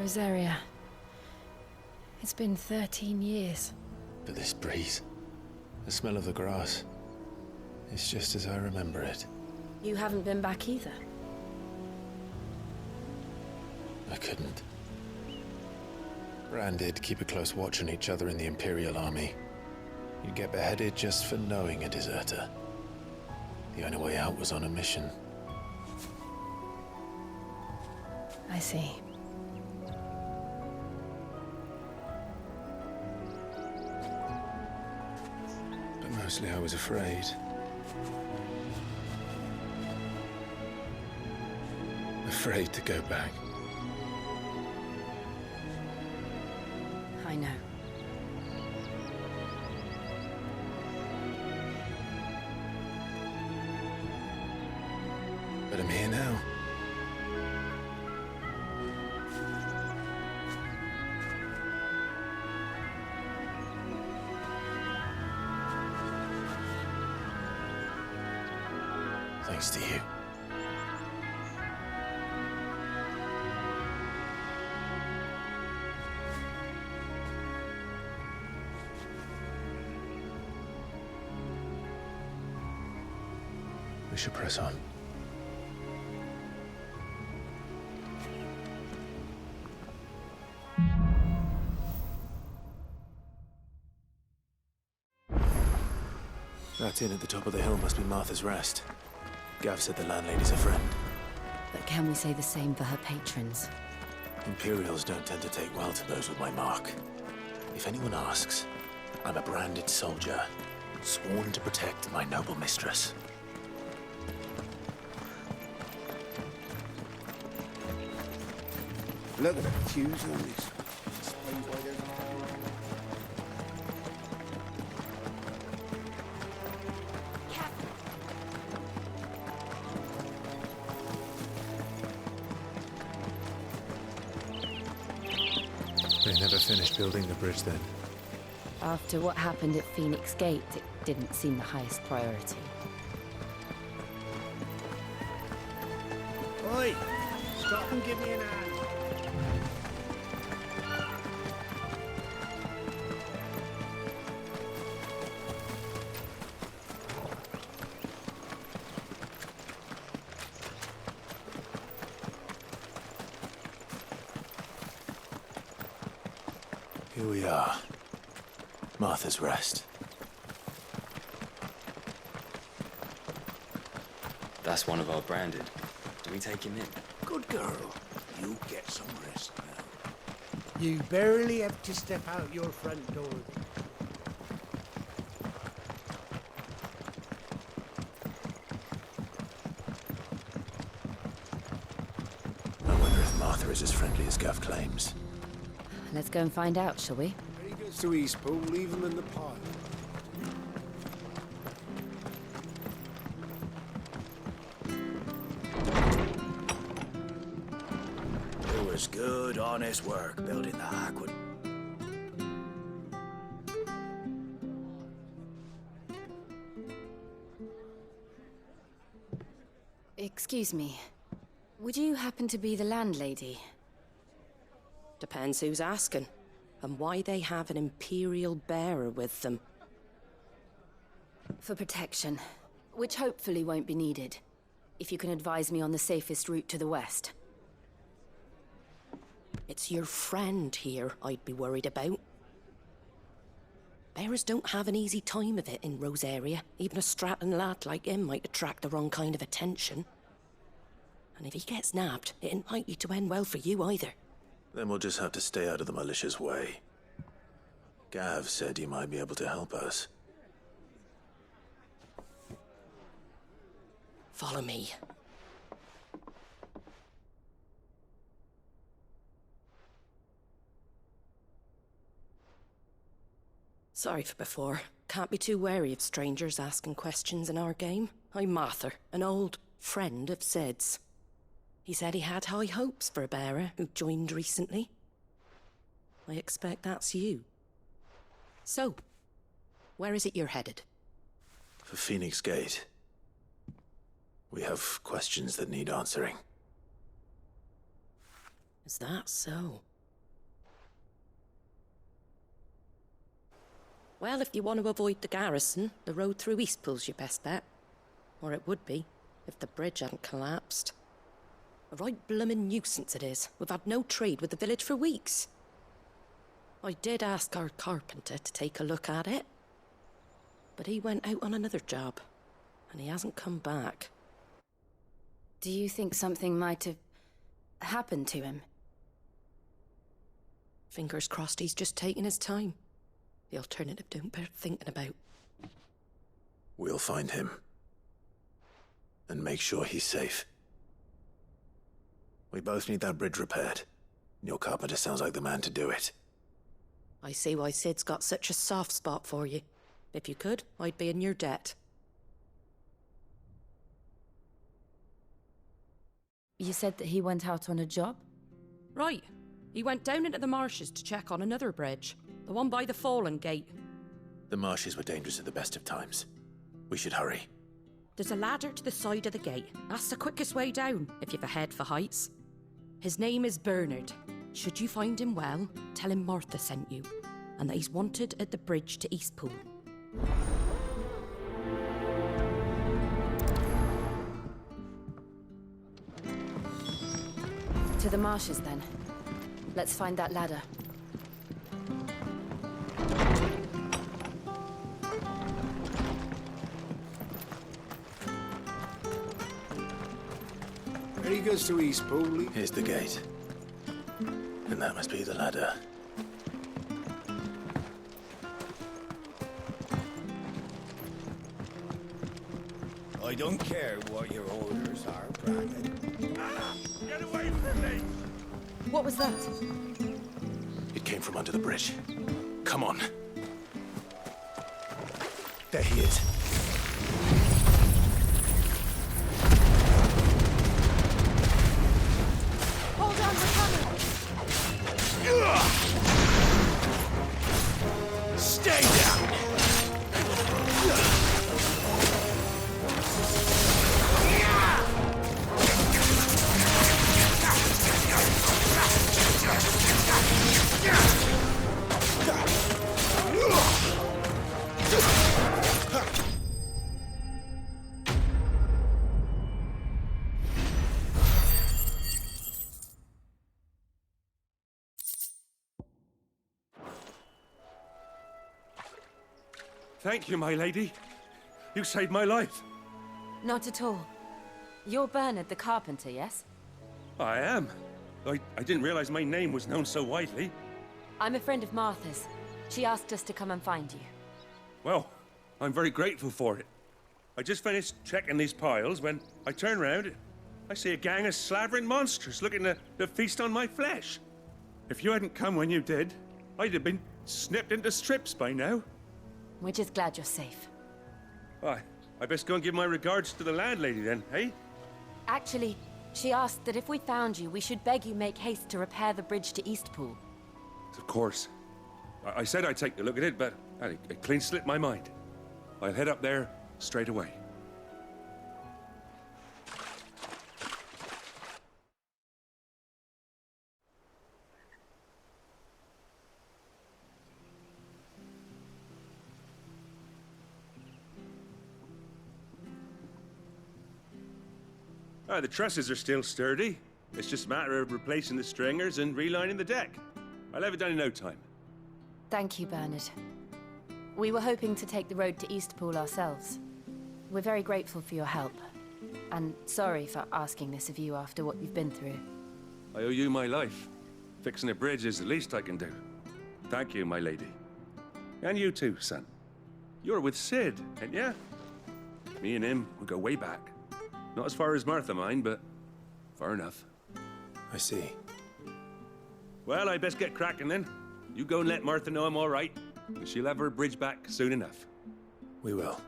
Rosaria. It's been 13 years. But this breeze, the smell of the grass, it's just as I remember it. You haven't been back either. I couldn't. Branded, keep a close watch on each other in the Imperial Army. You'd get beheaded just for knowing a deserter. The only way out was on a mission. I see. But mostly I was afraid. Afraid to go back. I know. But I'm here now. Thanks to you. We should press on. That inn at the top of the hill must be Martha's Rest. Gav said the landlady's a friend. But can we say the same for her patrons? Imperials don't tend to take well to those with my mark. If anyone asks, I'm a branded soldier, sworn to protect my noble mistress. Look at the fuse on this. Explains why there's They never finished building the bridge then. After what happened at Phoenix Gate, it didn't seem the highest priority. Oi! Stop and give me an hand. Here we are. Martha's Rest. That's one of our branded. Do we take him in? Good girl. You get some rest now. You barely have to step out your front door. I wonder if Martha is as friendly as Gav claims. Let's go and find out, shall we? When he gets to Eastpool, leave him in the pile. It was good, honest work building the aqueduct. Excuse me. Would you happen to be the landlady? Depends who's asking, and why they have an Imperial bearer with them. For protection, which hopefully won't be needed. If you can advise me on the safest route to the west. It's your friend here I'd be worried about. Bearers don't have an easy time of it in Rosaria. Even a Stratton lad like him might attract the wrong kind of attention. And if he gets nabbed, it ain't likely to end well for you either. Then we'll just have to stay out of the malicious way. Gav said he might be able to help us. Follow me. Sorry for before. Can't be too wary of strangers asking questions in our game. I'm Martha, an old friend of Sid's. He said he had high hopes for a bearer who joined recently. I expect that's you. So, where is it you're headed? For Phoenix Gate. We have questions that need answering. Is that so? Well, if you want to avoid the garrison, the road through Eastpool's your best bet. Or it would be, if the bridge hadn't collapsed. A right bloomin' nuisance it is. We've had no trade with the village for weeks. I did ask our carpenter to take a look at it. But he went out on another job, and he hasn't come back. Do you think something might have happened to him? Fingers crossed he's just taking his time. The alternative don't bear thinking about. We'll find him. And make sure he's safe. We both need that bridge repaired. Your carpenter sounds like the man to do it. I see why Sid's got such a soft spot for you. If you could, I'd be in your debt. You said that he went out on a job? Right. He went down into the marshes to check on another bridge. The one by the Fallen Gate. The marshes were dangerous at the best of times. We should hurry. There's a ladder to the side of the gate. That's the quickest way down, if you've a head for heights. His name is Bernard. Should you find him well, tell him Martha sent you, and that he's wanted at the bridge to Eastpool. To the marshes, then. Let's find that ladder. There he goes to Eastpool. Here's the gate. And that must be the ladder. I don't care what your orders are, Brandon. Get away from me! What was that? It came from under the bridge. Come on. There he is. Hold on, we're coming! Stay down! Thank you, my lady. You saved my life. Not at all. You're Bernard the carpenter, yes? I am. I didn't realize my name was known so widely. I'm a friend of Martha's. She asked us to come and find you. Well, I'm very grateful for it. I just finished checking these piles when I turn around. I see a gang of slavering monsters looking to feast on my flesh. If you hadn't come when you did, I'd have been snipped into strips by now. We're just glad you're safe. Why, I best go and give my regards to the landlady then, eh? Actually, she asked that if we found you, we should beg you make haste to repair the bridge to Eastpool. Of course. I said I'd take a look at it, but it clean slipped my mind. I'll head up there straight away. The trusses are still sturdy. It's just a matter of replacing the stringers and relining the deck. I'll have it done in no time. Thank you, Bernard. We were hoping to take the road to Eastpool ourselves. We're very grateful for your help. And sorry for asking this of you after what you've been through. I owe you my life. Fixing a bridge is the least I can do. Thank you, my lady. And you too, son. You're with Sid, ain't ya? Me and him, we go way back. Not as far as Martha, mind, but far enough. I see. Well, I best get cracking then. You go and let Martha know I'm all right, and she'll have her bridge back soon enough. We will.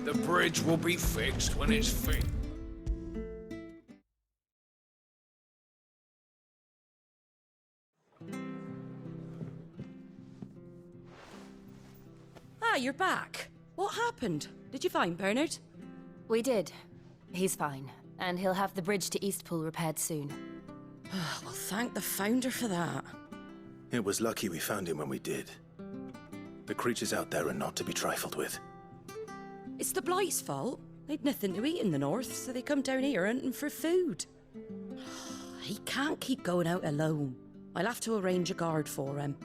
The bridge will be fixed when it's fit. Ah, you're back. What happened? Did you find Bernard? We did. He's fine, and he'll have the bridge to Eastpool repaired soon. Well, thank the Founder for that. It was lucky we found him when we did. The creatures out there are not to be trifled with. It's the Blight's fault. They'd nothing to eat in the north, so they come down here hunting for food. He can't keep going out alone. I'll have to arrange a guard for him.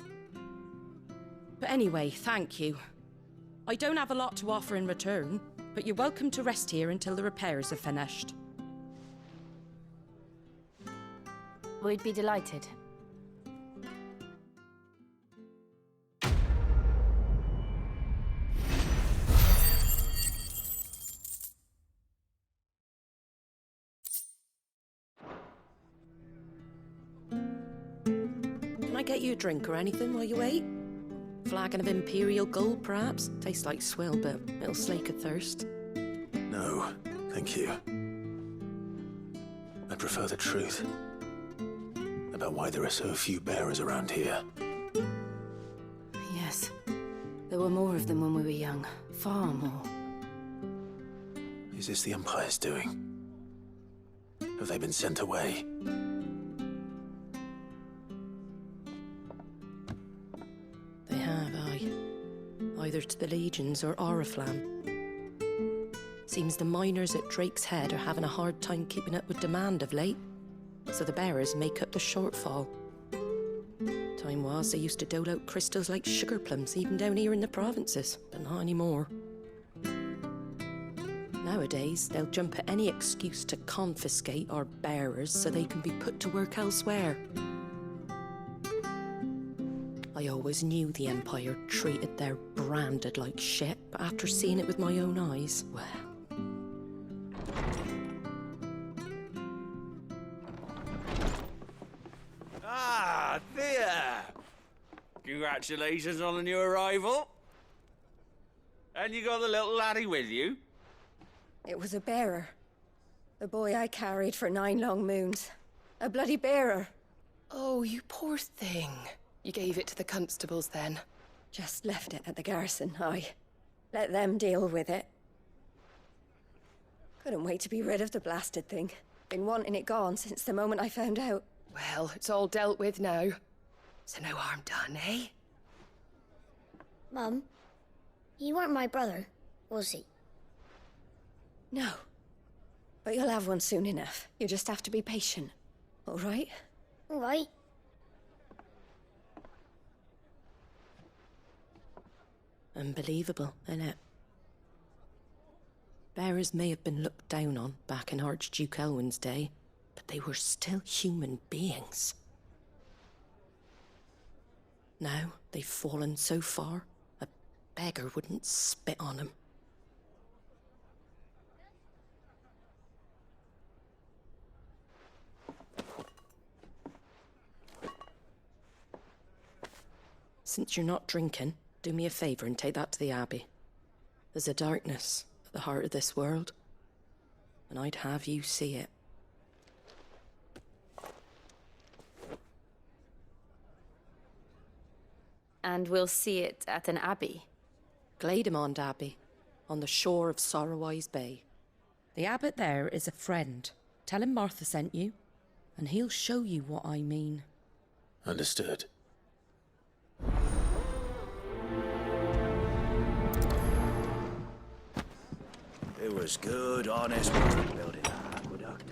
But anyway, thank you. I don't have a lot to offer in return, but you're welcome to rest here until the repairs are finished. We'd be delighted. Can I get you a drink or anything while you wait? Flagon of Imperial Gold, perhaps? Tastes like swill, but it'll slake a thirst. No, thank you. I prefer the truth about why there are so few bearers around here. Yes. There were more of them when we were young. Far more. Is this the Empire's doing? Have they been sent away? They have, aye. Either to the Legions or Oriflamme. Seems the miners at Drake's Head are having a hard time keeping up with demand of late, so the bearers make up the shortfall. Time was they used to dole out crystals like sugar plums even down here in the provinces, but not anymore. Nowadays, they'll jump at any excuse to confiscate our bearers so they can be put to work elsewhere. I always knew the Empire treated their branded like shit, but after seeing it with my own eyes, well... Ah, Thea! Congratulations on the new arrival. And you got the little laddie with you? It was a bearer. The boy I carried for 9 long moons. A bloody bearer. Oh, you poor thing. You gave it to the constables then? Just left it at the garrison, aye. Let them deal with it. Couldn't wait to be rid of the blasted thing. Been wanting it gone since the moment I found out. Well, it's all dealt with now. So no harm done, eh? Mum, he weren't my brother, was he? No. But you'll have one soon enough. You just have to be patient. All right? All right. Unbelievable, innit? Bearers may have been looked down on back in Archduke Elwin's day, but they were still human beings. Now they've fallen so far, a beggar wouldn't spit on them. Since you're not drinking, do me a favour and take that to the Abbey. There's a darkness at the heart of this world, and I'd have you see it. And we'll see it at an abbey. Glademond Abbey, on the shore of Sorrowwise Bay. The abbot there is a friend. Tell him Martha sent you, and he'll show you what I mean. Understood. It was good, honest work building that aqueduct.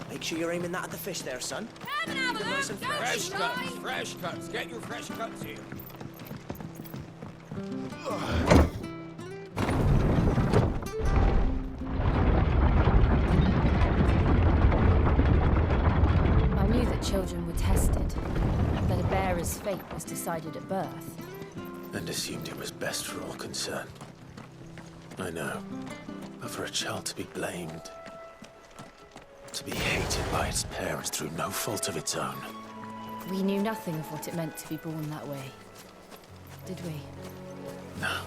Make sure you're aiming that at the fish there, son. Fresh cuts, fresh cuts. Get your fresh cuts here. I knew that children were tested, that a bearer's fate was decided at birth. And assumed it was best for all concerned. I know. But for a child to be blamed, to be hated by its parents through no fault of its own. We knew nothing of what it meant to be born that way, did we? No.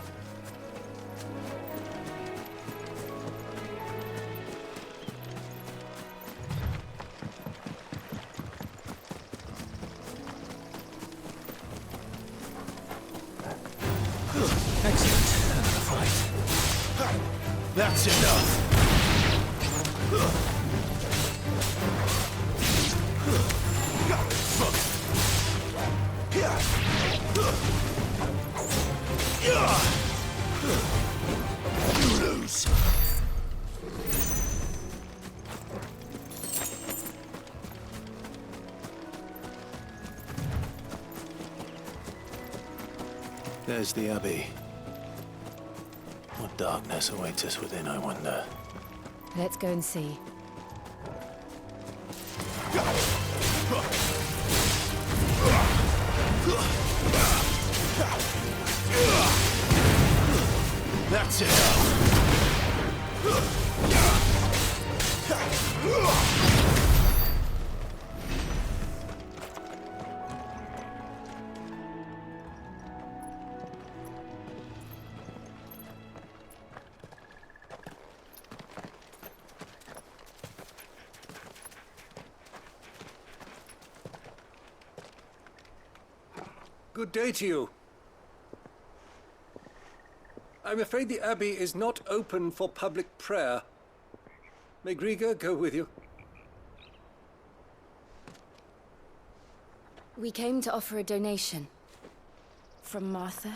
That's enough! You lose! There's the Abbey. What darkness awaits us within, I wonder? Let's go and see. That's enough! Good day to you. I'm afraid the Abbey is not open for public prayer. May Griga go with you? We came to offer a donation. From Martha.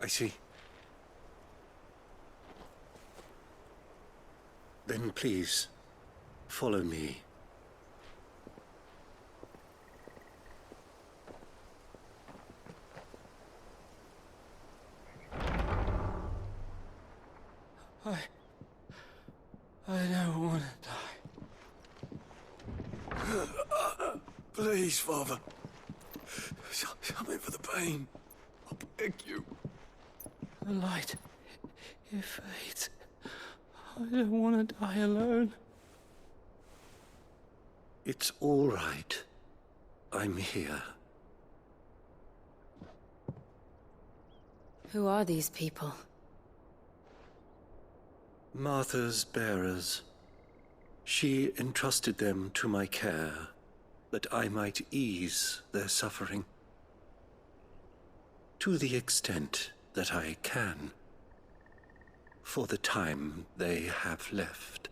I see. Then please, follow me. I don't want to die. Please, Father. Something for the pain. I beg you. The light, it fades. I don't want to die alone. It's all right. I'm here. Who are these people? Martha's bearers. She entrusted them to my care, that I might ease their suffering. To the extent that I can, for the time they have left.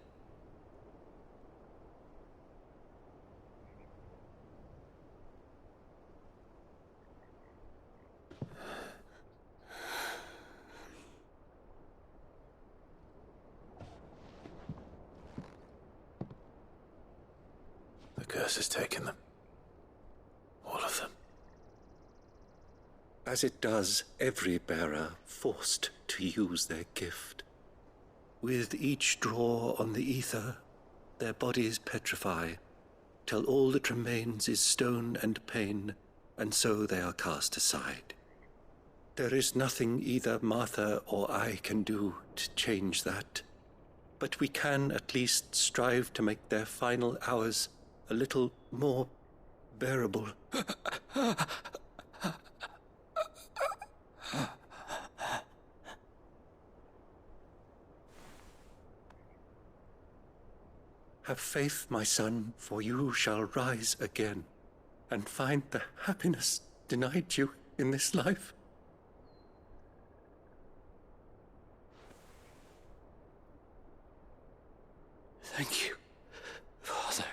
The curse has taken them. All of them. As it does every bearer forced to use their gift. With each draw on the ether, their bodies petrify, till all that remains is stone and pain, and so they are cast aside. There is nothing either Martha or I can do to change that, but we can at least strive to make their final hours a little more bearable. Have faith, my son, for you shall rise again, and find the happiness denied you in this life. Thank you, Father.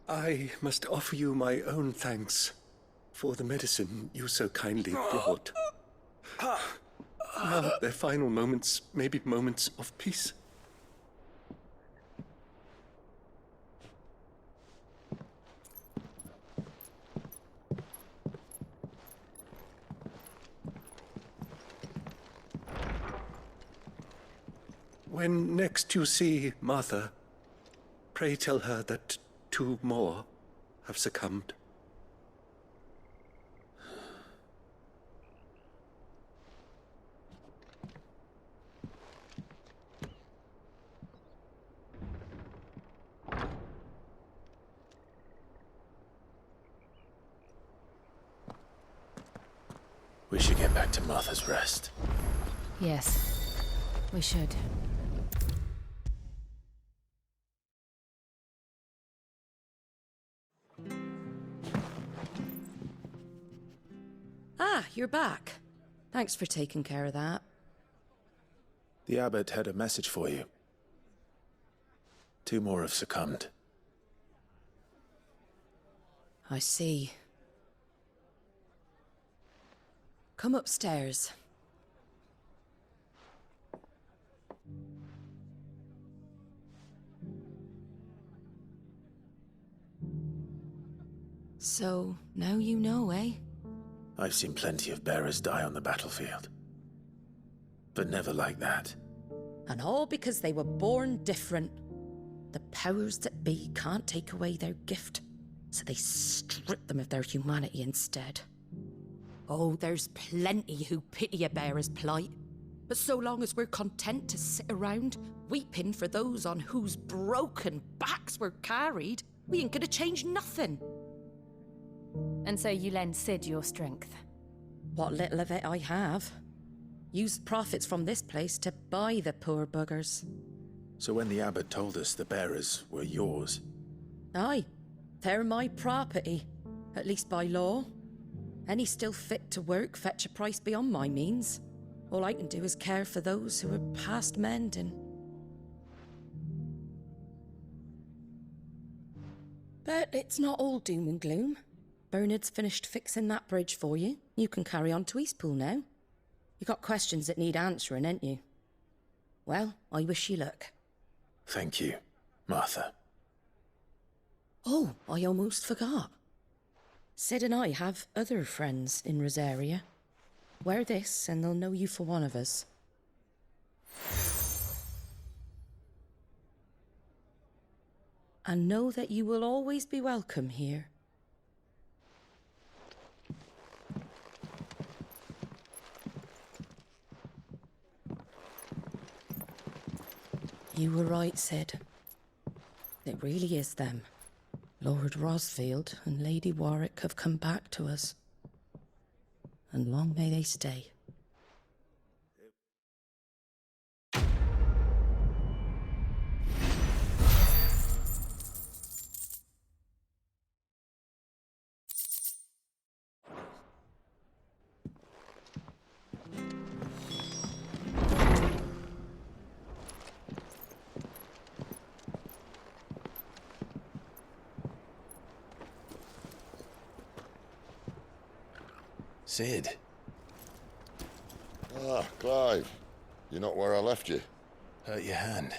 I must offer you my own thanks for the medicine you so kindly brought. Now their final moments may be moments of peace. When next you see Martha, pray tell her that 2 more have succumbed. We should get back to Martha's Rest. Yes, we should. Ah, you're back. Thanks for taking care of that. The abbot had a message for you. 2 more have succumbed. I see. Come upstairs. So, now you know, eh? I've seen plenty of bearers die on the battlefield. But never like that. And all because they were born different. The powers that be can't take away their gift, so they strip them of their humanity instead. Oh, there's plenty who pity a bearer's plight. But so long as we're content to sit around, weeping for those on whose broken backs we're carried, we ain't gonna change nothing. And so you lend Sid your strength? What little of it I have. Used profits from this place to buy the poor buggers. So when the abbot told us the bearers were yours... Aye, they're my property, at least by law. Any still fit to work fetch a price beyond my means. All I can do is care for those who are past mending. But it's not all doom and gloom. Bernard's finished fixing that bridge for you. You can carry on to Eastpool now. You got questions that need answering, ain't you? Well, I wish you luck. Thank you, Martha. Oh, I almost forgot. Sid and I have other friends in Rosaria. Wear this and they'll know you for one of us. And know that you will always be welcome here. You were right, Sid. It really is them. Lord Rosfield and Lady Warwick have come back to us. And long may they stay. Sid. Ah, Clive. You're not where I left you. Hurt your hand.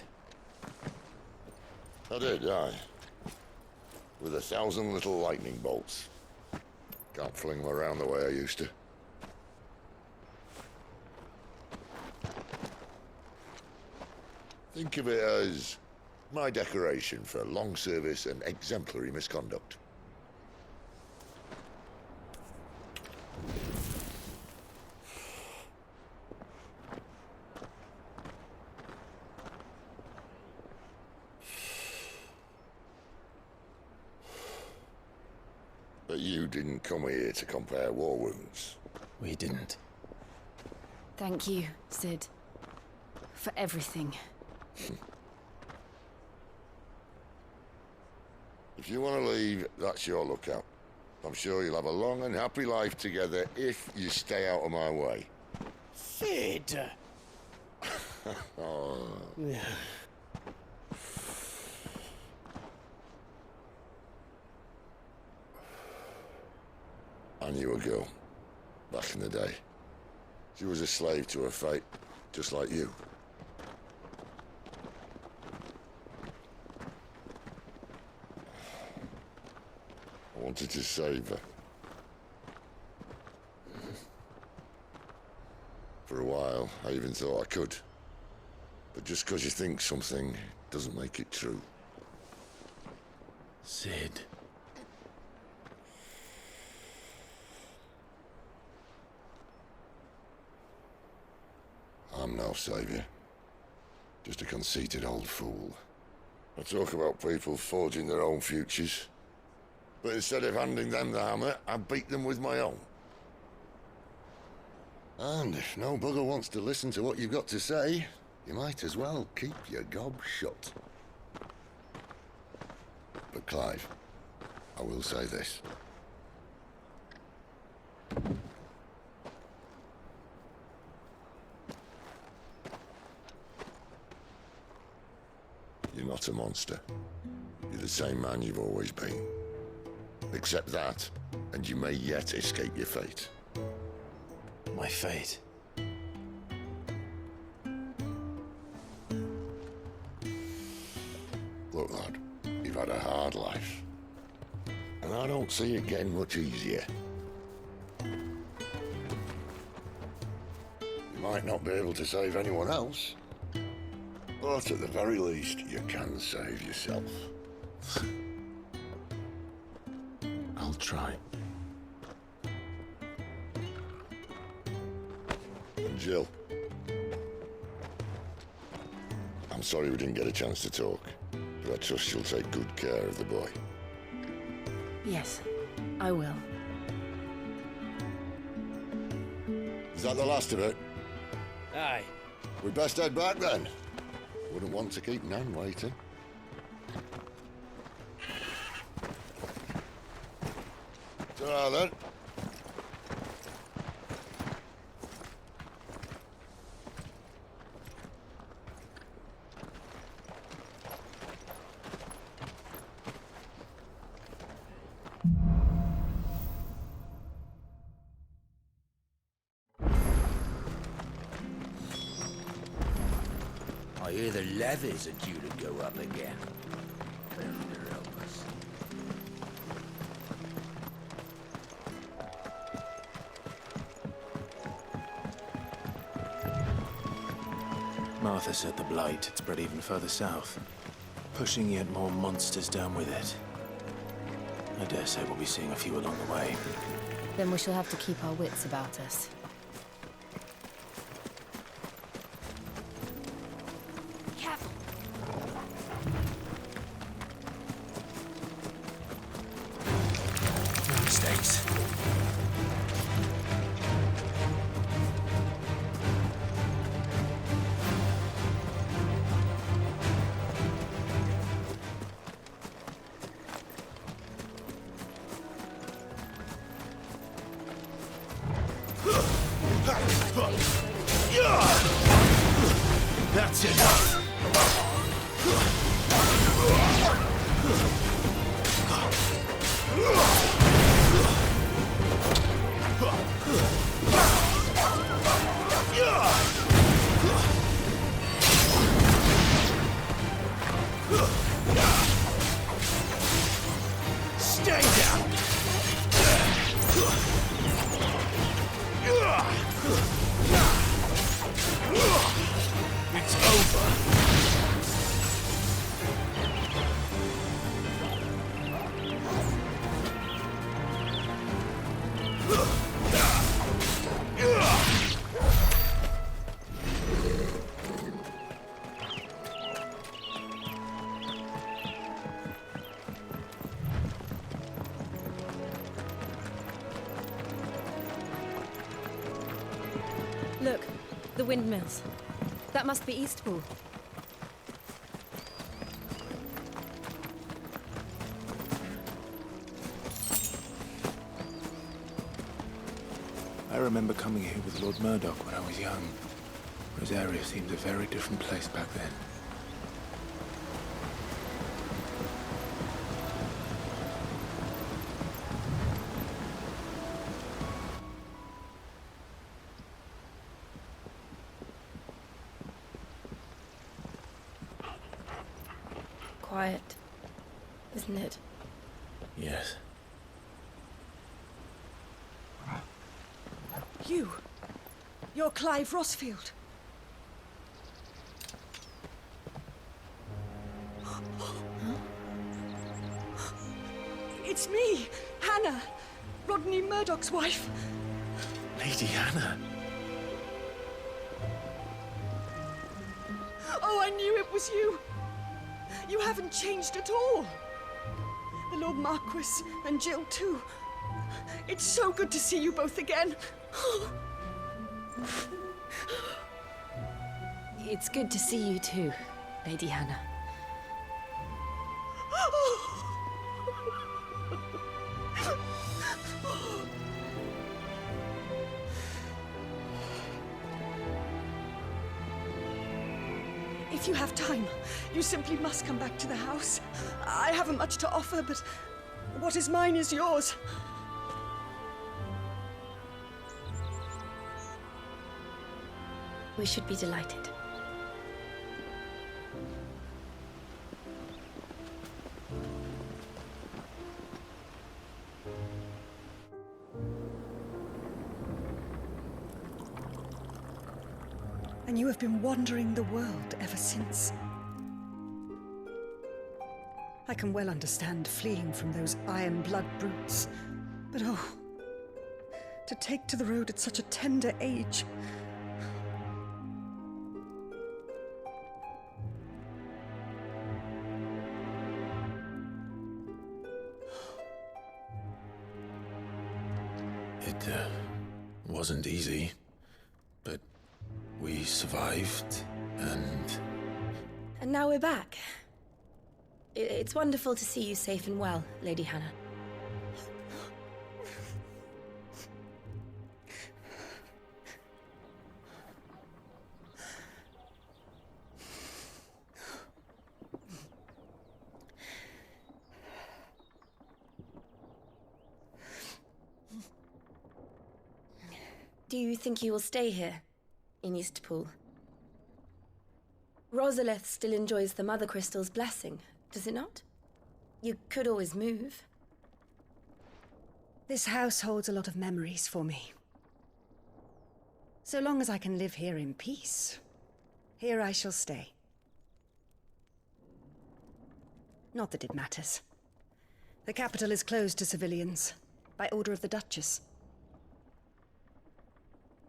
I did, aye. With 1,000 little lightning bolts. Can't fling them around the way I used to. Think of it as my decoration for long service and exemplary misconduct. But you didn't come here to compare war wounds. We didn't. Thank you, Sid. For everything. If you want to leave, that's your lookout. I'm sure you'll have a long and happy life together if you stay out of my way. Sid! Oh. I knew a girl, back in the day. She was a slave to her fate, just like you. I wanted to save her. For a while, I even thought I could. But just because you think something doesn't make it true. Sid. I'm no savior. Just a conceited old fool. I talk about people forging their own futures. But instead of handing them the hammer, I beat them with my own. And if no bugger wants to listen to what you've got to say, you might as well keep your gob shut. But Clive, I will say this. You're not a monster. You're the same man you've always been. Accept that, and you may yet escape your fate. My fate? Look, lad, you've had a hard life. And I don't see it getting much easier. You might not be able to save anyone else, but at the very least, you can save yourself. I'll try. And Jill, I'm sorry we didn't get a chance to talk, but I trust you'll take good care of the boy. Yes, I will. Is that the last of it? Aye. We best head back then. Wouldn't want to keep Nan waiting. Ta-ra then. I hear the levies are due to go up again. Thunder help us. Martha said the blight had spread even further south, pushing yet more monsters down with it. I dare say we'll be seeing a few along the way. Then we shall have to keep our wits about us. Mistakes. That's enough! Stay down! It's over. Look, the windmills. That must be Eastpool. I remember coming here with Lord Murdoch when I was young. Rosaria seemed a very different place back then. Quiet, isn't it? Yes. You're Clive Rosfield. It's me, Hannah, Rodney Murdoch's wife. Lady Hannah. Oh, I knew it was you. You haven't changed at all. The Lord Marquis and Jill too. It's so good to see you both again. It's good to see you too, Lady Hannah. If you have time, you simply must come back to the house. I haven't much to offer, but what is mine is yours. We should be delighted. And you have been wandering the world ever since. I can well understand fleeing from those iron blood brutes, but oh, to take to the road at such a tender age. It wasn't easy, but we survived, and... And now we're back. It's wonderful to see you safe and well, Lady Hannah. Do you think you will stay here, in Eastpool? Rosalith still enjoys the Mother Crystal's blessing, does it not? You could always move. This house holds a lot of memories for me. So long as I can live here in peace, here I shall stay. Not that it matters. The capital is closed to civilians, by order of the Duchess.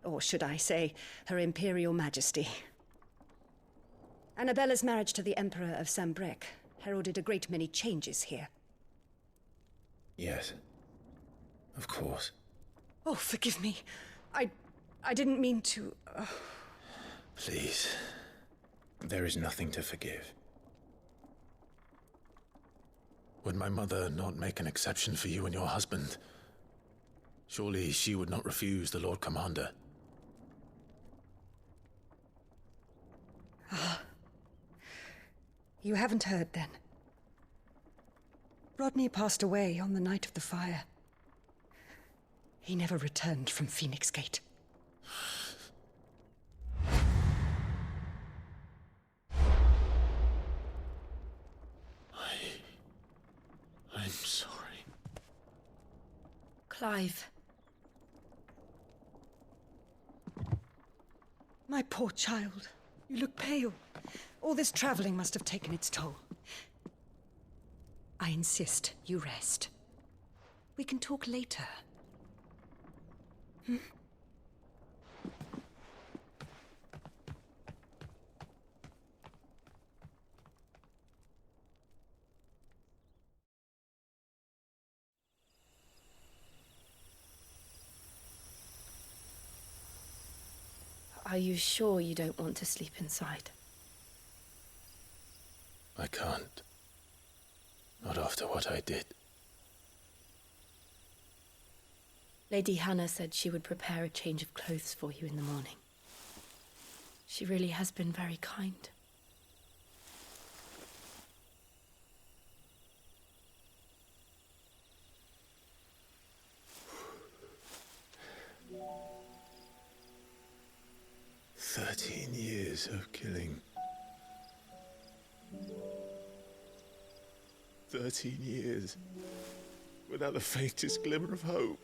Or should I say, Her Imperial Majesty. Annabella's marriage to the Emperor of Sambrec heralded a great many changes here. Yes. Of course. Oh, forgive me. I didn't mean to... Please. There is nothing to forgive. Would my mother not make an exception for you and your husband? Surely she would not refuse the Lord Commander. Ah. You haven't heard, then. Rodney passed away on the night of the fire. He never returned from Phoenix Gate. I'm sorry. Clive. My poor child. You look pale. All this traveling must have taken its toll. I insist you rest. We can talk later. Hmm? Are you sure you don't want to sleep inside? I can't. Not after what I did. Lady Hannah said she would prepare a change of clothes for you in the morning. She really has been very kind. Years of killing. 13 years without the faintest glimmer of hope.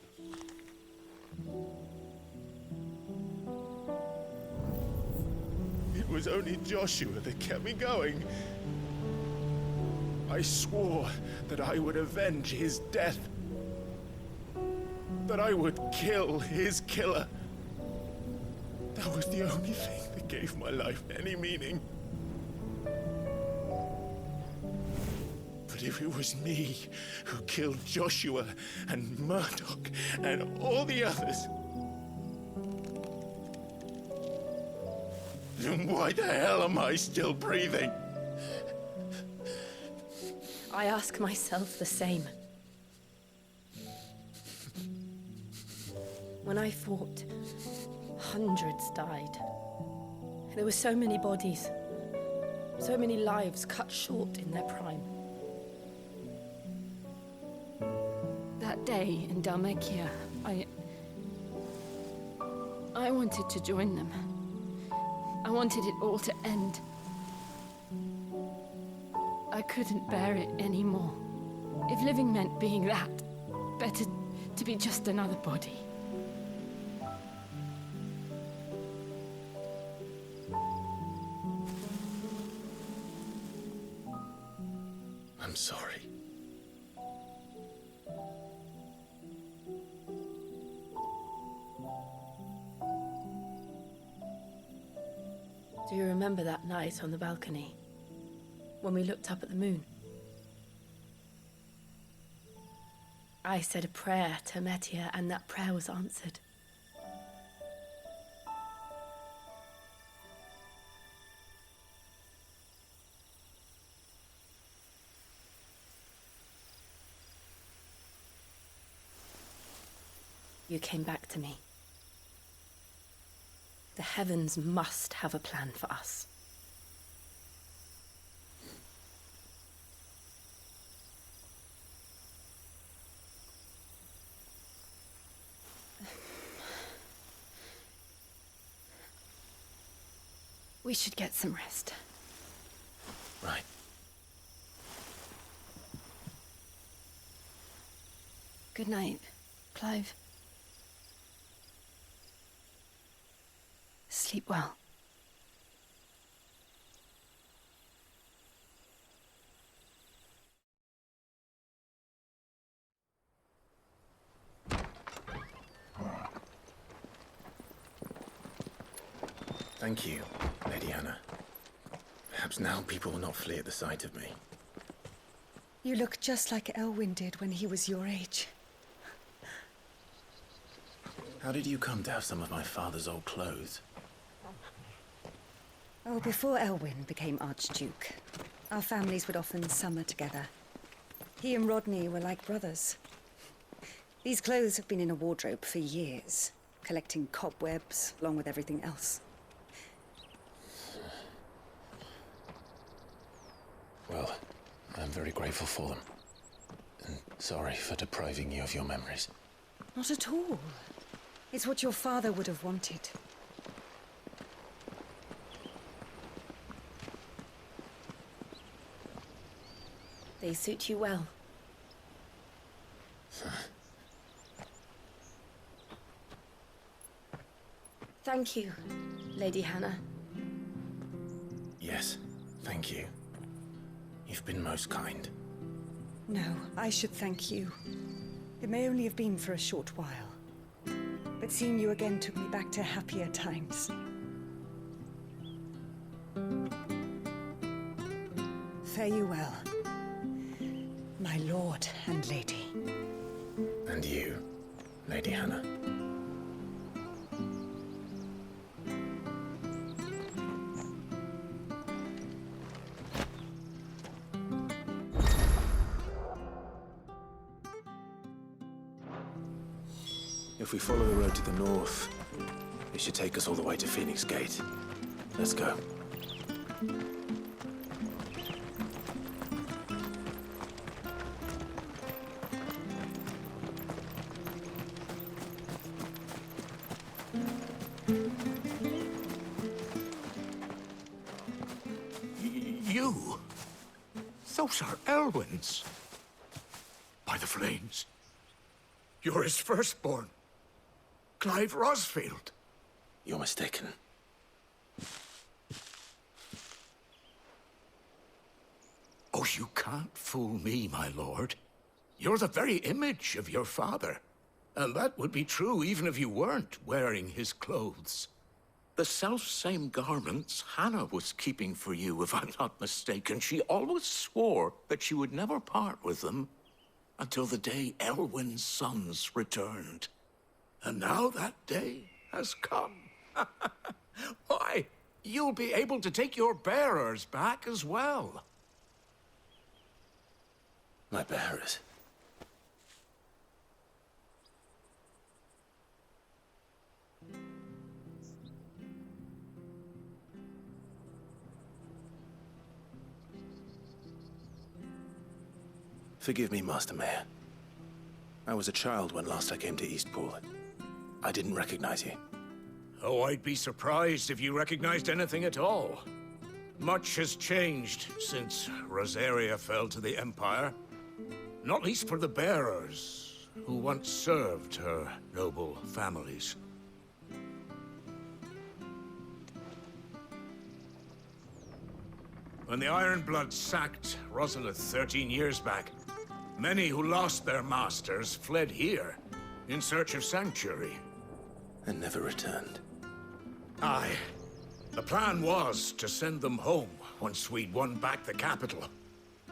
It was only Joshua that kept me going. I swore that I would avenge his death. That I would kill his killer. That was the only thing that gave my life any meaning. But if it was me who killed Joshua and Murdoch and all the others, Why the hell am I still breathing? I ask myself the same. When I fought, hundreds died. There were so many bodies, so many lives cut short in their prime. That day in Dalmekia, I wanted to join them. I wanted it all to end. I couldn't bear it anymore. If living meant being that, better to be just another body. I'm sorry. Do you remember that night on the balcony, when we looked up at the moon? I said a prayer to Metia, and that prayer was answered. You came back to me. The heavens must have a plan for us. We should get some rest. Right. Good night, Clive. Sleep well. Thank you, Lady Hannah. Perhaps now people will not flee at the sight of me. You look just like Elwyn did when he was your age. How did you come to have some of my father's old clothes? Oh, before Elwyn became Archduke, our families would often summer together. He and Rodney were like brothers. These clothes have been in a wardrobe for years, collecting cobwebs along with everything else. Well, I'm very grateful for them. And sorry for depriving you of your memories. Not at all. It's what your father would have wanted. They suit you well. Thank you, Lady Hannah. Yes, thank you. You've been most kind. No, I should thank you. It may only have been for a short while, but seeing you again took me back to happier times. Fare you well, my lord and lady. And you, Lady Hannah. If we follow the road to the north, it should take us all the way to Phoenix Gate. Let's go. You? Those are Elwyn's. By the flames. You're his firstborn. Clive Rosfield. You're mistaken. Oh, you can't fool me, my lord. You're the very image of your father. And that would be true even if you weren't wearing his clothes. The self-same garments Hannah was keeping for you, if I'm not mistaken. She always swore that she would never part with them until the day Elwyn's sons returned. And now that day has come. Why, you'll be able to take your bearers back as well. My bearers? Forgive me, Master Mayor. I was a child when last I came to Eastpool. I didn't recognize you. Oh, I'd be surprised if you recognized anything at all. Much has changed since Rosaria fell to the Empire. Not least for the bearers, who once served her noble families. When the Ironbloods sacked Rosalith 13 years back, many who lost their masters fled here in search of sanctuary. And never returned. Aye. The plan was to send them home once we'd won back the capital.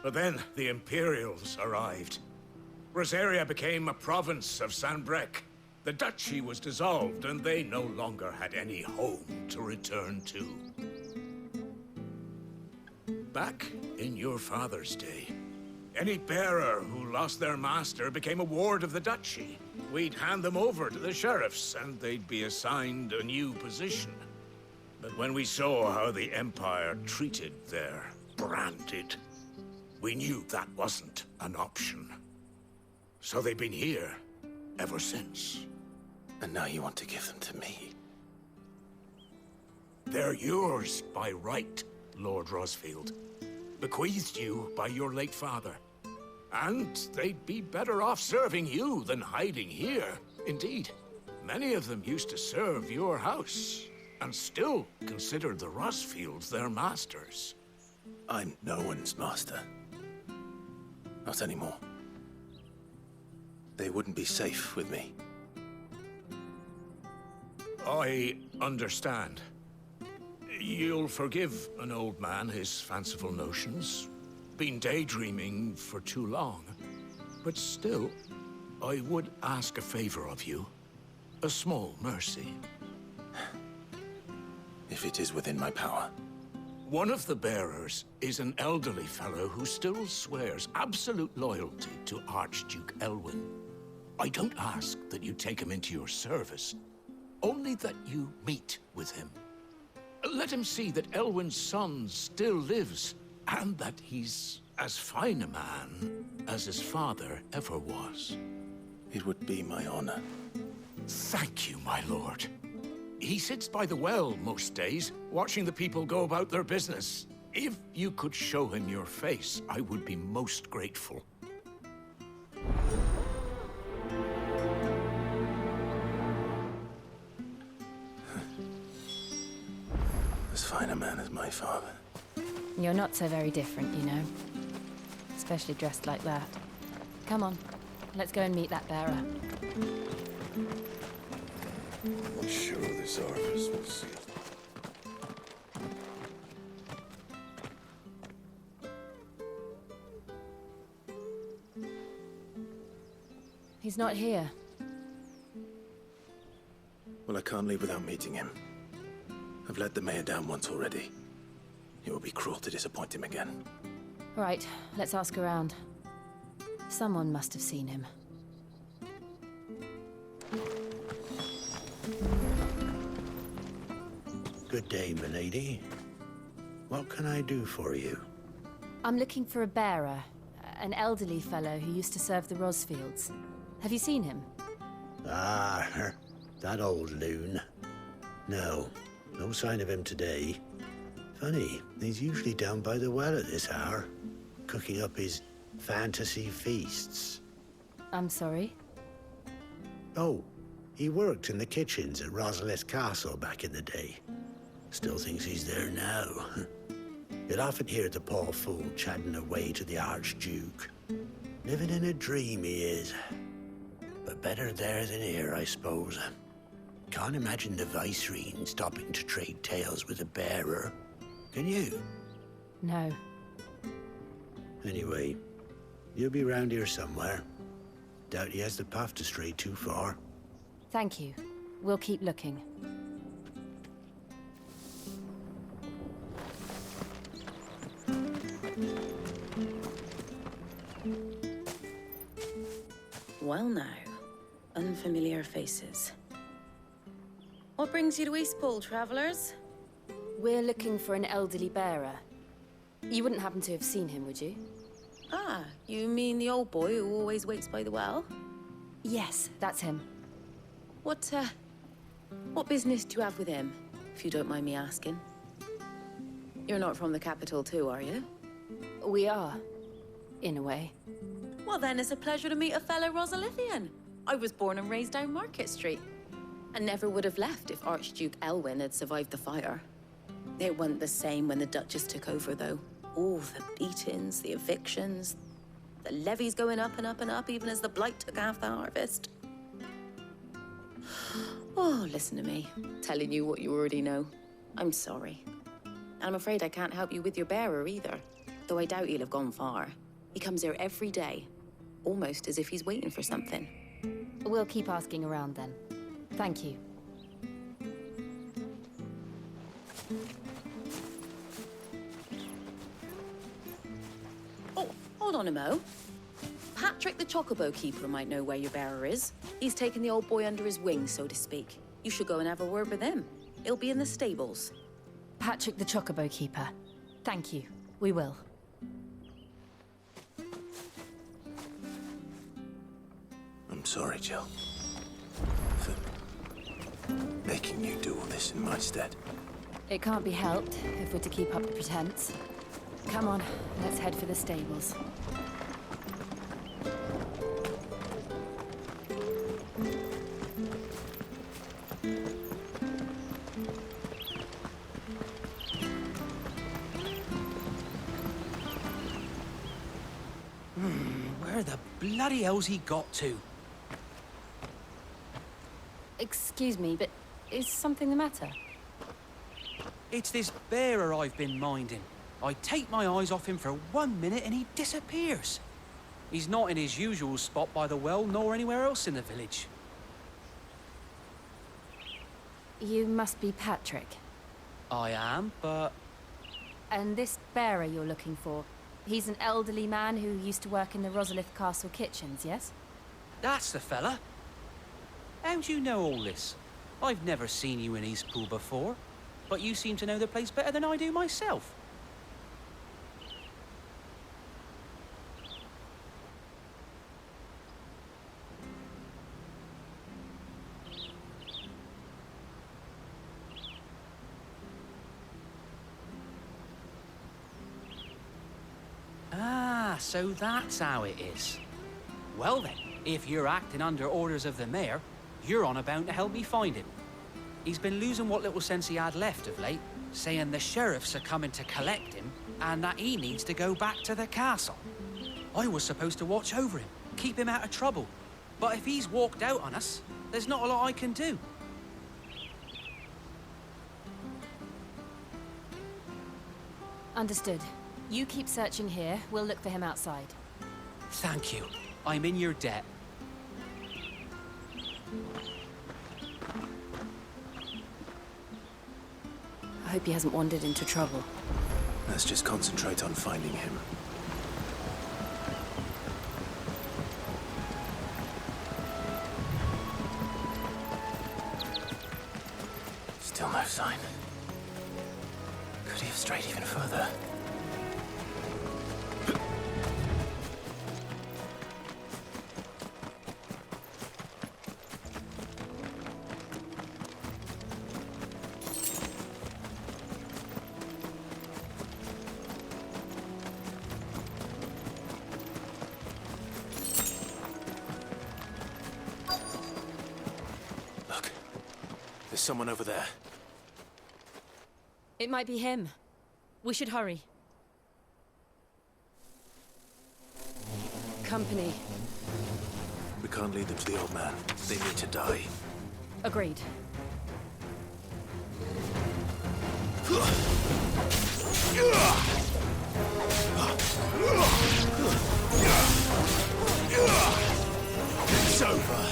But then the Imperials arrived. Rosaria became a province of Sanbreque. The duchy was dissolved, and they no longer had any home to return to. Back in your father's day, any bearer who lost their master became a ward of the duchy. We'd hand them over to the sheriffs, and they'd be assigned a new position. But when we saw how the Empire treated their branded, we knew that wasn't an option. So they've been here ever since. And now you want to give them to me? They're yours by right, Lord Rosfield. Bequeathed you by your late father. And they'd be better off serving you than hiding here. Indeed, many of them used to serve your house, and still considered the Rosfields their masters. I'm no one's master. Not anymore. They wouldn't be safe with me. I understand. You'll forgive an old man his fanciful notions. Been daydreaming for too long. But still, I would ask a favor of you. A small mercy. If it is within my power. One of the bearers is an elderly fellow who still swears absolute loyalty to Archduke Elwyn. I don't ask that you take him into your service, only that you meet with him. Let him see that Elwyn's son still lives, and that he's as fine a man as his father ever was. It would be my honor. Thank you, my lord. He sits by the well most days, watching the people go about their business. If you could show him your face, I would be most grateful. As fine a man as my father. You're not so very different, you know. Especially dressed like that. Come on, let's go and meet that bearer. I'm sure this orifice will see. He's not here. Well, I can't leave without meeting him. I've let the mayor down once already. It would be cruel to disappoint him again. Right, let's ask around. Someone must have seen him. Good day, milady. What can I do for you? I'm looking for a bearer, an elderly fellow who used to serve the Rosfields. Have you seen him? Ah, that old loon. No sign of him today. Funny, he's usually down by the well at this hour, cooking up his fantasy feasts. I'm sorry? Oh, he worked in the kitchens at Rosalith Castle back in the day. Still thinks he's there now. You'll often hear the poor fool chatting away to the Archduke. Living in a dream he is. But better there than here, I suppose. Can't imagine the Vicereine stopping to trade tales with a bearer. Can you? No. Anyway, you'll be round here somewhere. Doubt he has the path to stray too far. Thank you. We'll keep looking. Well now, unfamiliar faces. What brings you to Eastpool, travellers? We're looking for an elderly bearer. You wouldn't happen to have seen him, would you? Ah, you mean the old boy who always waits by the well? Yes, that's him. What business do you have with him, if you don't mind me asking? You're not from the capital too, are you? We are, in a way. Well then, it's a pleasure to meet a fellow Rosalithian. I was born and raised down Market Street, and never would have left if Archduke Elwyn had survived the fire. It wasn't the same when the Duchess took over, though. All the beatings, the evictions, the levies going up and up and up, even as the blight took half the harvest. Oh, listen to me, telling you what you already know. I'm sorry. And I'm afraid I can't help you with your bearer either, though I doubt he'll have gone far. He comes here every day, almost as if he's waiting for something. We'll keep asking around then. Thank you. Oh, hold on a mo. Patrick the Chocobo Keeper might know where your bearer is. He's taken the old boy under his wing, so to speak. You should go and have a word with him. He'll be in the stables. Patrick the Chocobo Keeper. Thank you. We will. I'm sorry, Jill. For making you do all this in my stead. It can't be helped if we're to keep up the pretense. Come on, let's head for the stables. Where the bloody hell's he got to? Excuse me, but is something the matter? It's this bearer I've been minding. I take my eyes off him for 1 minute and he disappears. He's not in his usual spot by the well, nor anywhere else in the village. You must be Patrick. I am, but... And this bearer you're looking for, he's an elderly man who used to work in the Rosalith Castle kitchens, yes? That's the fella. How'd you know all this? I've never seen you in Eastpool before, but you seem to know the place better than I do myself. Ah, so that's how it is. Well then, if you're acting under orders of the mayor, you're on about to help me find him. He's been losing what little sense he had left of late, saying the sheriffs are coming to collect him and that he needs to go back to the castle. I was supposed to watch over him, keep him out of trouble. But if he's walked out on us, there's not a lot I can do. Understood. You keep searching here, we'll look for him outside. Thank you. I'm in your debt. I hope he hasn't wandered into trouble. Let's just concentrate on finding him. Still no sign. Could he have strayed even further? There's someone over there. It might be him. We should hurry. Company. We can't lead them to the old man. They need to die. Agreed. It's over.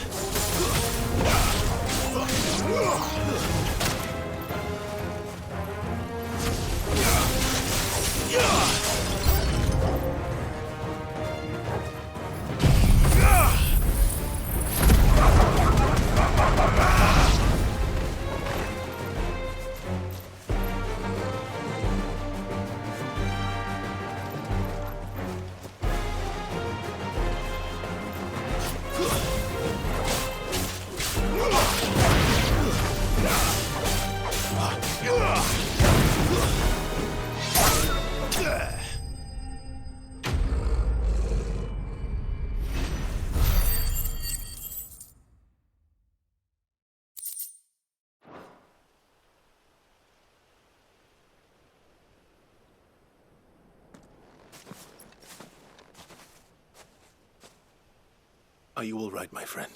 Are you all right, my friend?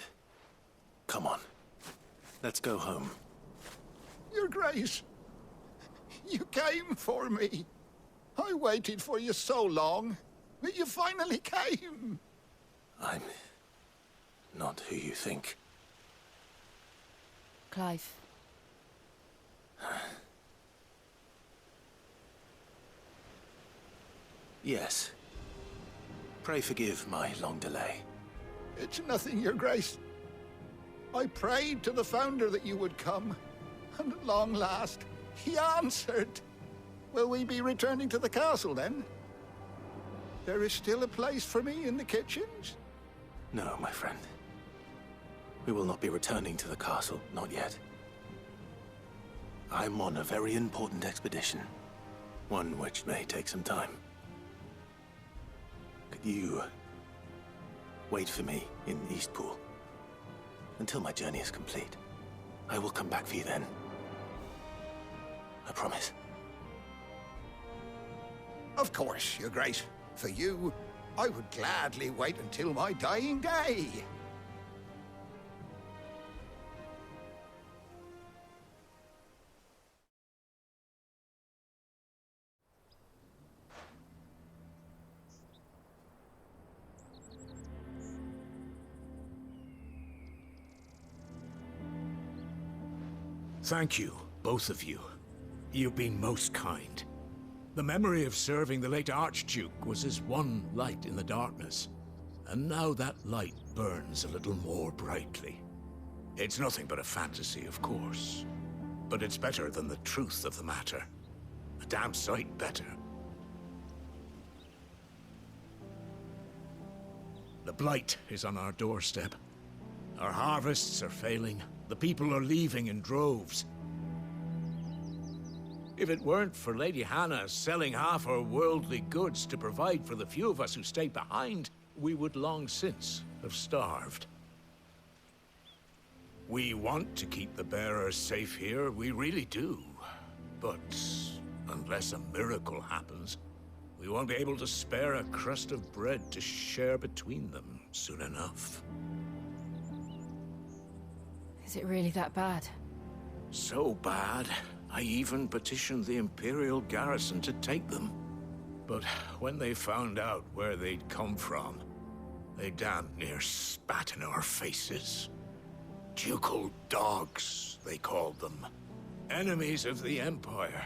Come on. Let's go home. Your Grace, you came for me. I waited for you so long, but you finally came. I'm not who you think. Clive. Yes. Pray forgive my long delay. It's nothing, Your Grace. I prayed to the Founder that you would come, and at long last, he answered. Will we be returning to the castle, then? There is still a place for me in the kitchens? No, my friend. We will not be returning to the castle, not yet. I'm on a very important expedition, one which may take some time. Could you wait for me in Eastpool until my journey is complete? I will come back for you then. I promise. Of course, Your Grace. For you, I would gladly wait until my dying day. Thank you, both of you. You've been most kind. The memory of serving the late Archduke was as one light in the darkness, and now that light burns a little more brightly. It's nothing but a fantasy, of course, but it's better than the truth of the matter. A damn sight better. The blight is on our doorstep. Our harvests are failing. The people are leaving in droves. If it weren't for Lady Hannah selling half her worldly goods to provide for the few of us who stayed behind, we would long since have starved. We want to keep the bearers safe here, we really do. But unless a miracle happens, we won't be able to spare a crust of bread to share between them soon enough. Is it really that bad? So bad, I even petitioned the Imperial garrison to take them. But when they found out where they'd come from, they damn near spat in our faces. Ducal dogs, they called them. Enemies of the Empire.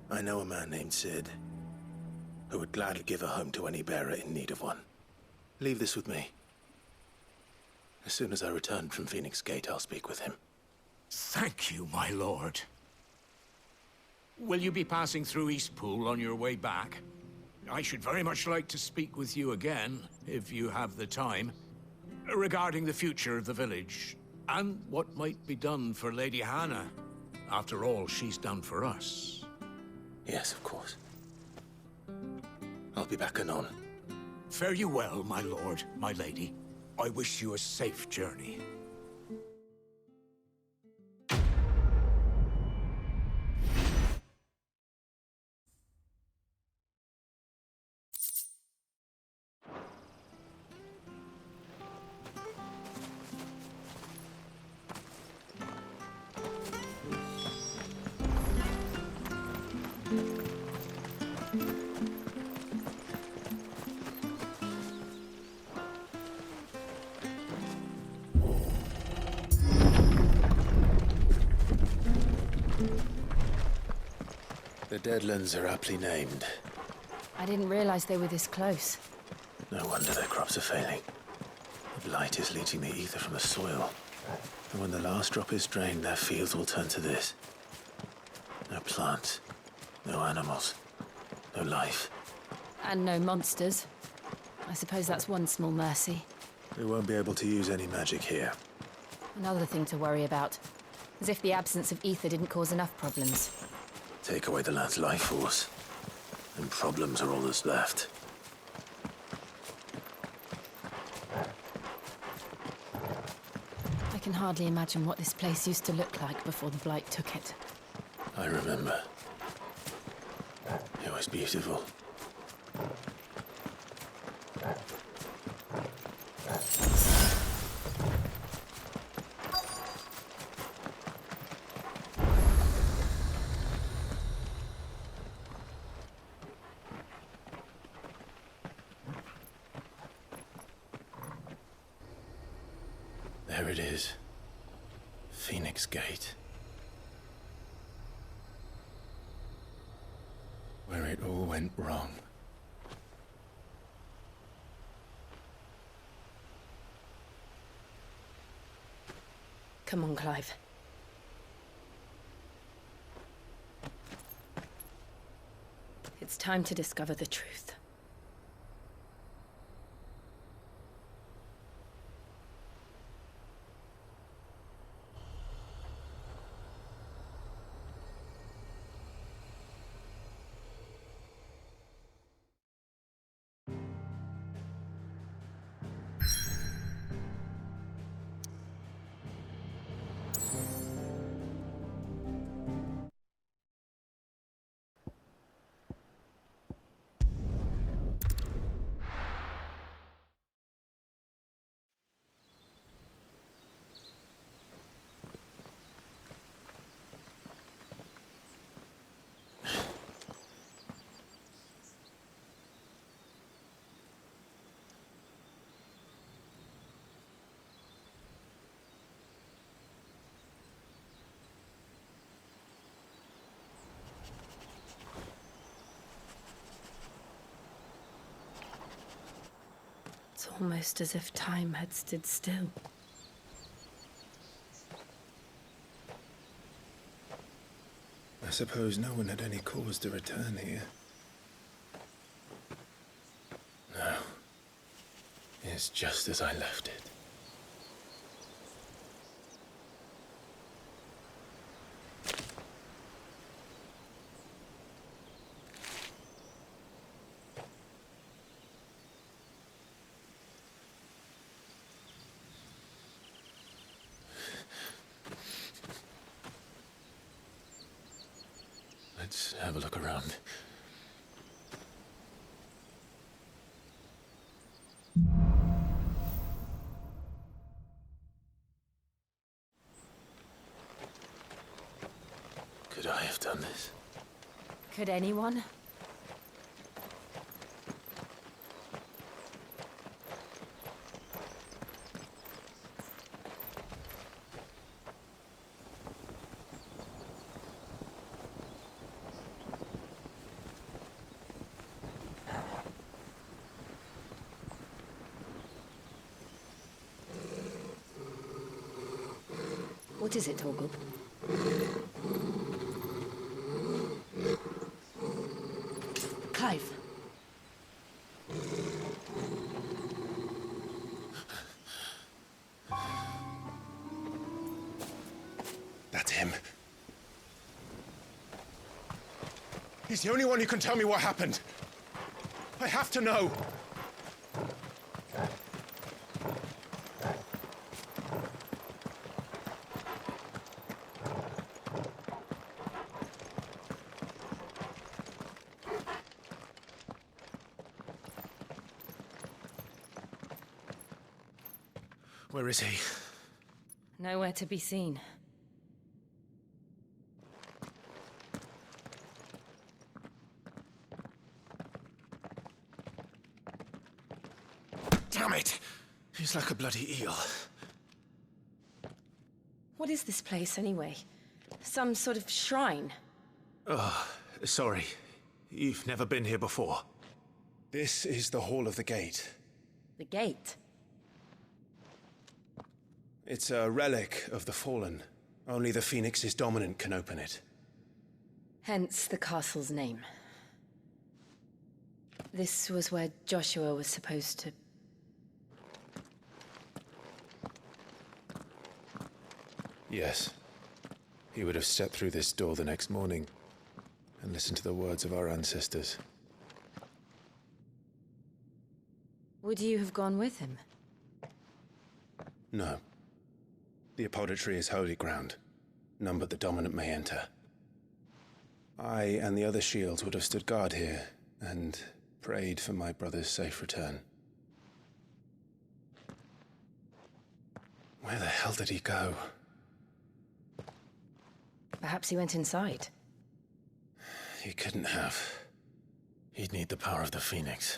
I know a man named Sid, who would gladly give a home to any bearer in need of one. Leave this with me. As soon as I return from Phoenix Gate, I'll speak with him. Thank you, my lord. Will you be passing through Eastpool on your way back? I should very much like to speak with you again, if you have the time, regarding the future of the village, and what might be done for Lady Hannah, after all she's done for us. Yes, of course. I'll be back anon. Fare you well, my lord, my lady. I wish you a safe journey. The Deadlands are aptly named. I didn't realize they were this close. No wonder their crops are failing. The blight is leaching the ether from the soil. And when the last drop is drained, their fields will turn to this. No plants, no animals, no life. And no monsters. I suppose that's one small mercy. We won't be able to use any magic here. Another thing to worry about. As if the absence of ether didn't cause enough problems. Take away the lad's life force, and problems are all that's left. I can hardly imagine what this place used to look like before the blight took it. I remember. It was beautiful. There it is. Phoenix Gate. Where it all went wrong. Come on, Clive. It's time to discover the truth. It's almost as if time had stood still. I suppose no one had any cause to return here. No. It's just as I left it. Let's have a look around. Could I have done this? Could anyone? What is it, Torgub? Clive. That's him. He's the only one who can tell me what happened. I have to know. Where is he? Nowhere to be seen. Damn it! He's like a bloody eel. What is this place, anyway? Some sort of shrine? Oh, sorry. You've never been here before. This is the Hall of the Gate. The gate? It's a relic of the Fallen. Only the Phoenix's dominant can open it. Hence the castle's name. This was where Joshua was supposed to... Yes. He would have stepped through this door the next morning and listened to the words of our ancestors. Would you have gone with him? No. The apodatory is holy ground. None but the dominant may enter. I and the other shields would have stood guard here and prayed for my brother's safe return. Where the hell did he go? Perhaps he went inside. He couldn't have. He'd need the power of the Phoenix.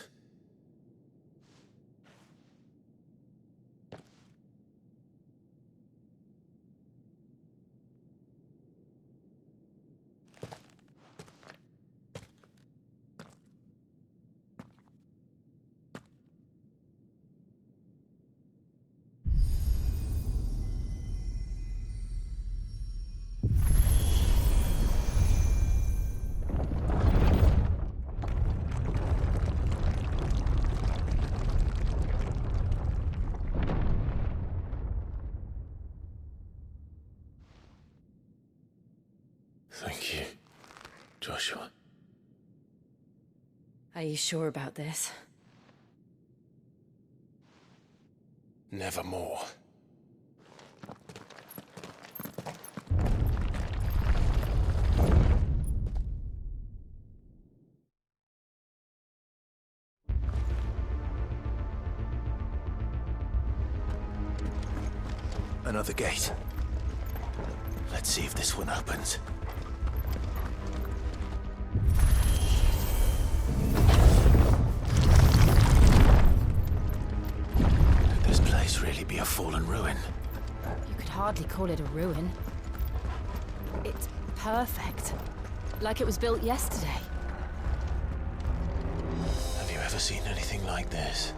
Thank you, Joshua. Are you sure about this? Nevermore. Another gate. Let's see if this one opens. Could this place really be a fallen ruin? You could hardly call it a ruin. It's perfect. Like it was built yesterday. Have you ever seen anything like this?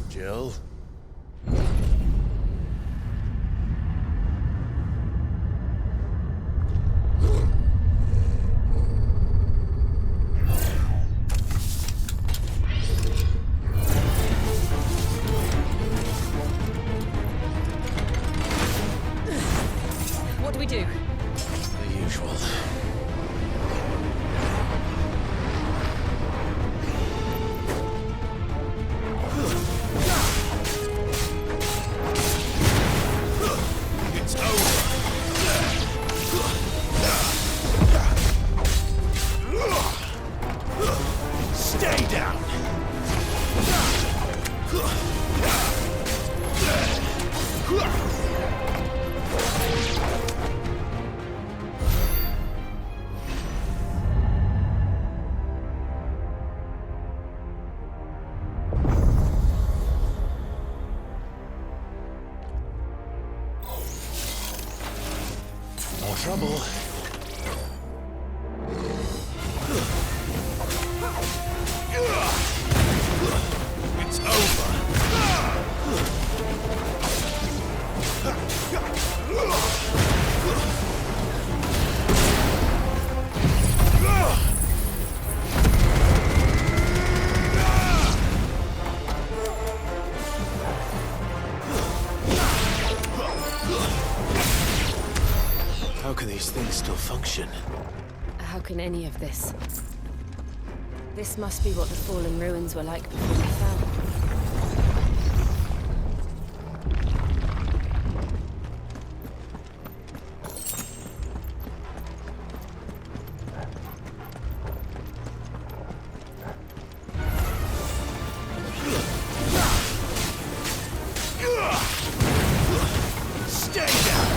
Jill? What do we do? The usual. It's over. Stay down. More trouble. It's over. How can these things still function? How can any of this? This must be what the fallen ruins were like before they fell. Stay down.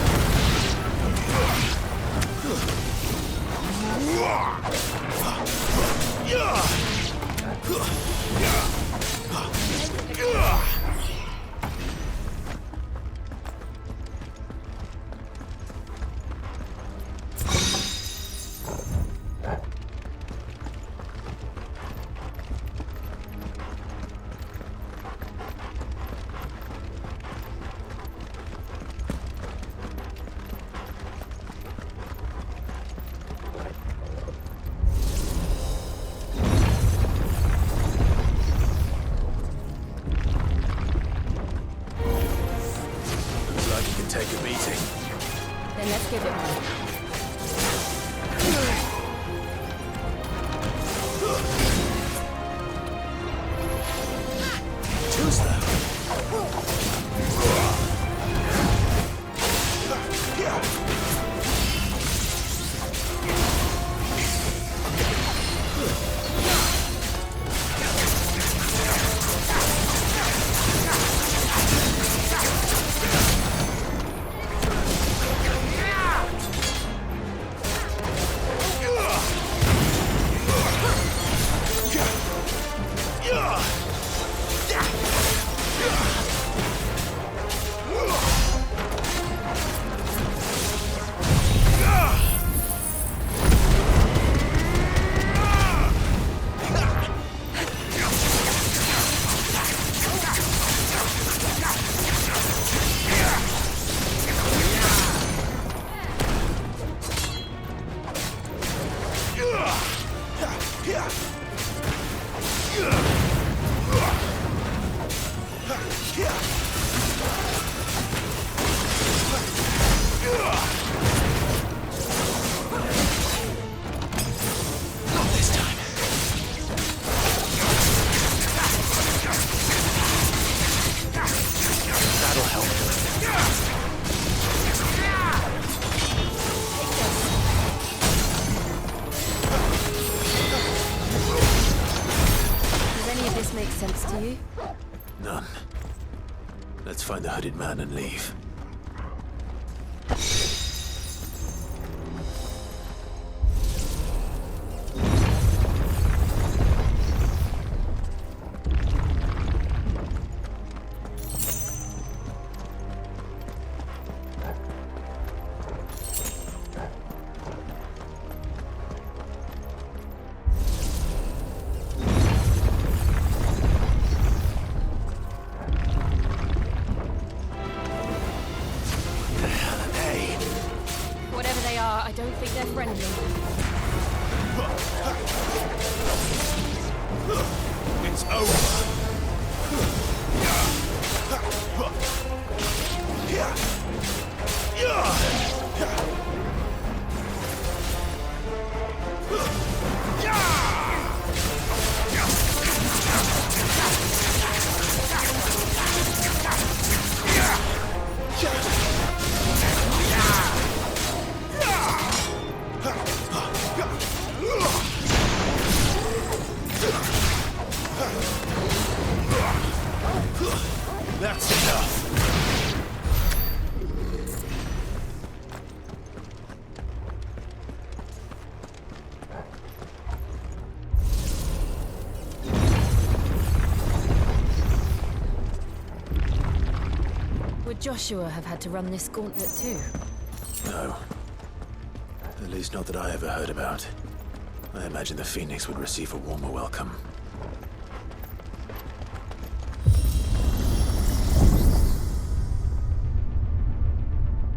None. Let's find the hooded man and leave. I don't think they're friendly. It's over. That's enough. Would Joshua have had to run this gauntlet too? No. At least not that I ever heard about. I imagine the Phoenix would receive a warmer welcome.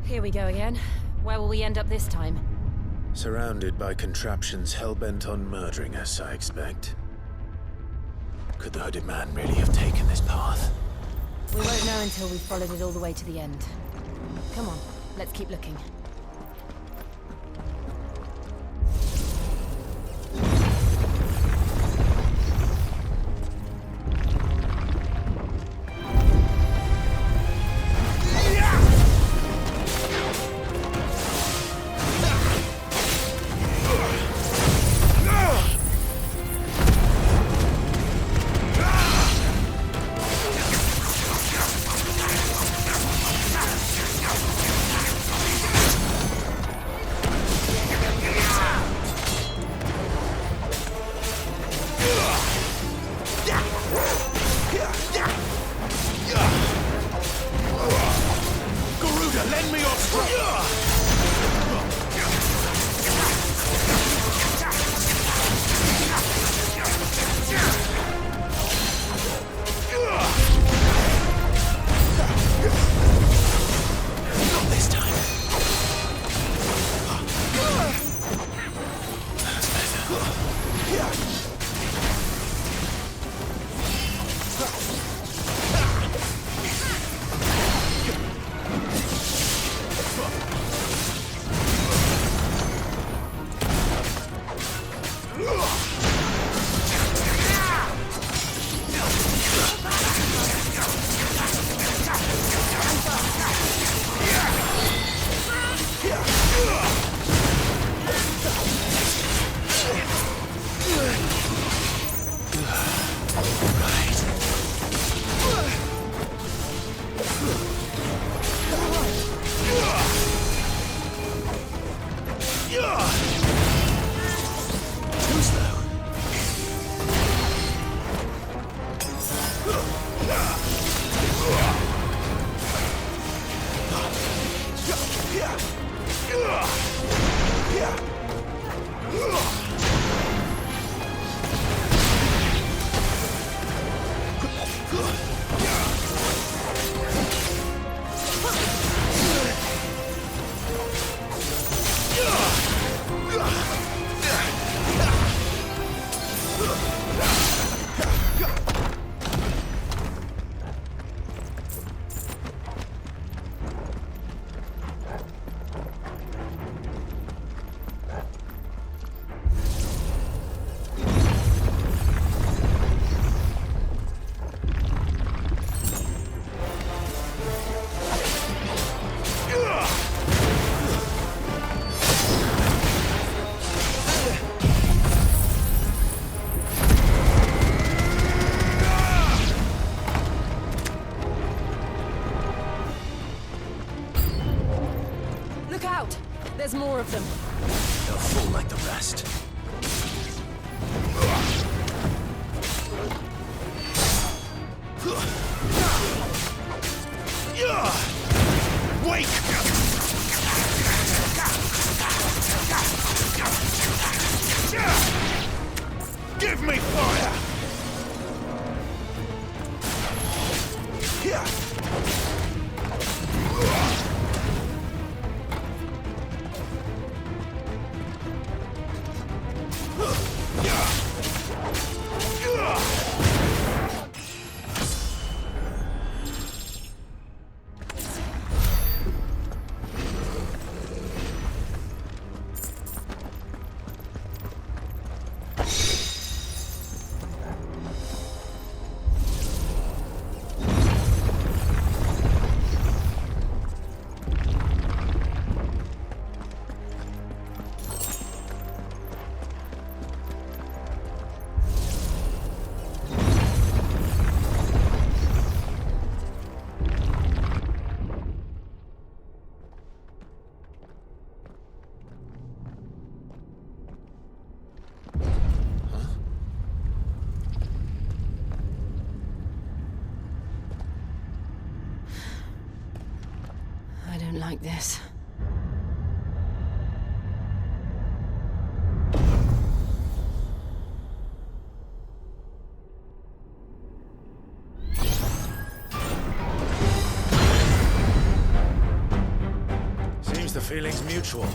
Here we go again. Where will we end up this time? Surrounded by contraptions hell-bent on murdering us, I expect. Could the hooded man really have taken this path? We won't know until we've followed it all the way to the end. Come on, let's keep looking. more of them. They'll fall like the rest. Wake! Give me fire! I don't like this. Seems the feeling's mutual.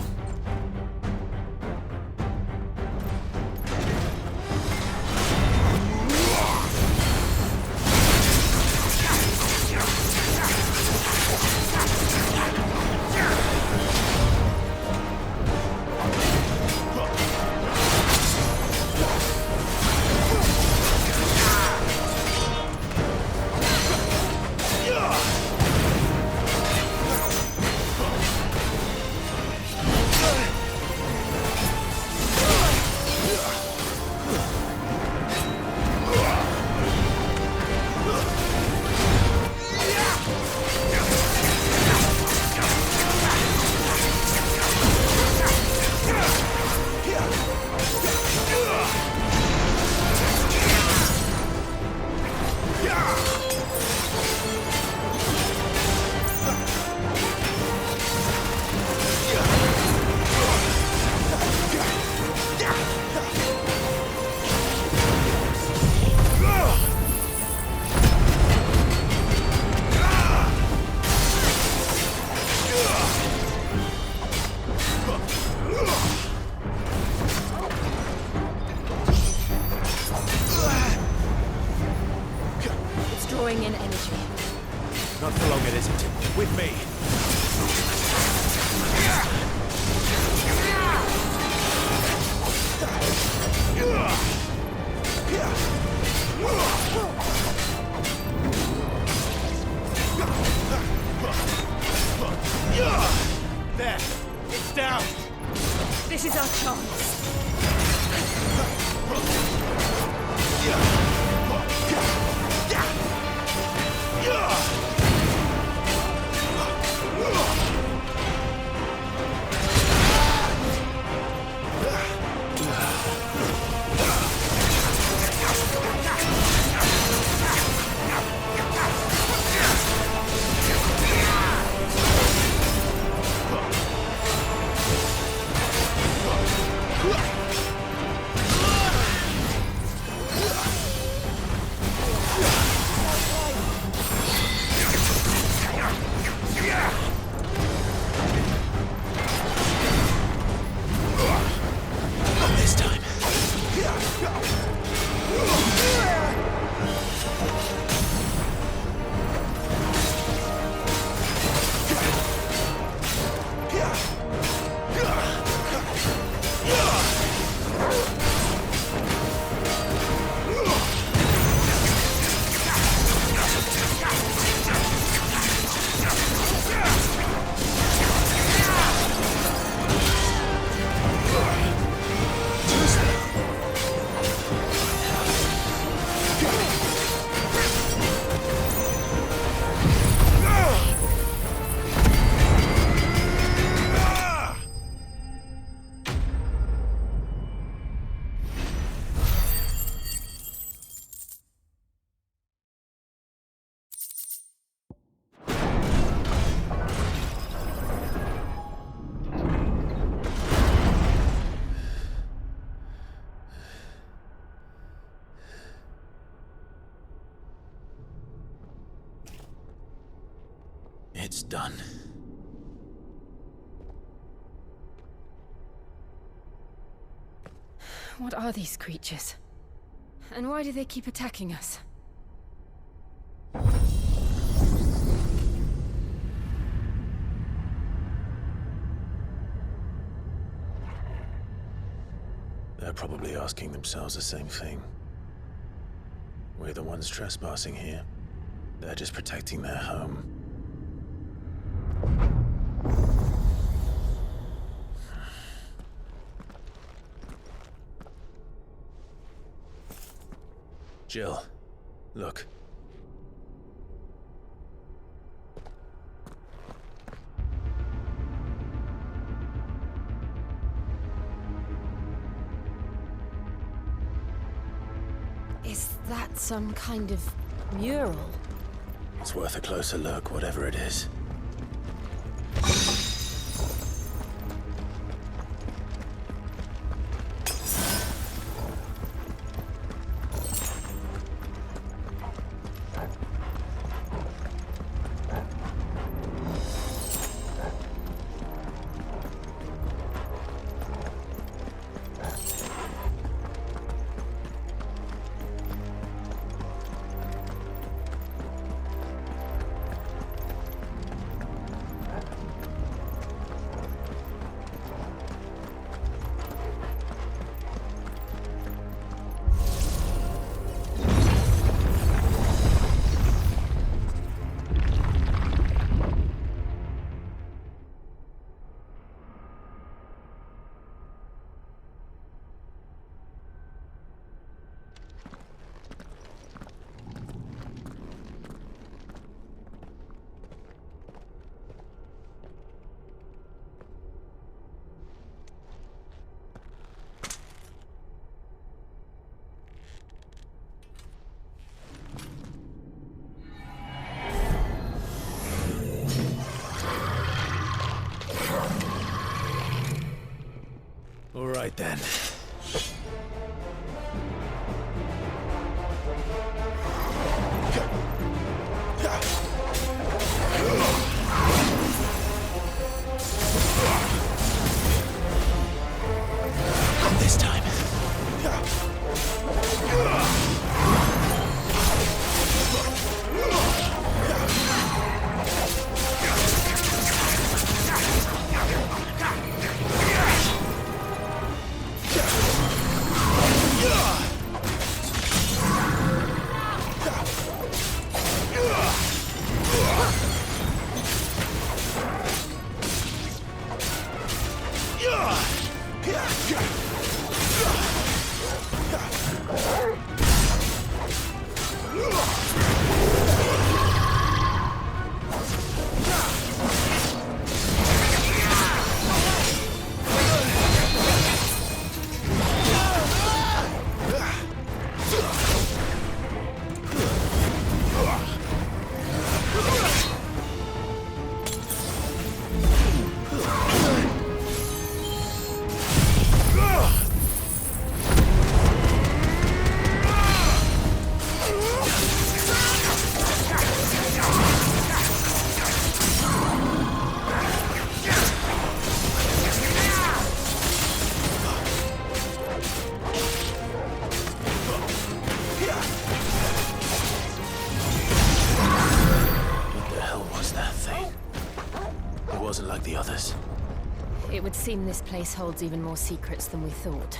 Drawing in energy. Not for long, it isn't. With me. There. It's down. This is our chance. It's done. What are these creatures? And why do they keep attacking us? They're probably asking themselves the same thing. We're the ones trespassing here. They're just protecting their home. Jill, look. Is that some kind of mural? It's worth a closer look, whatever it is. All right then. Not this time. It would seem this place holds even more secrets than we thought.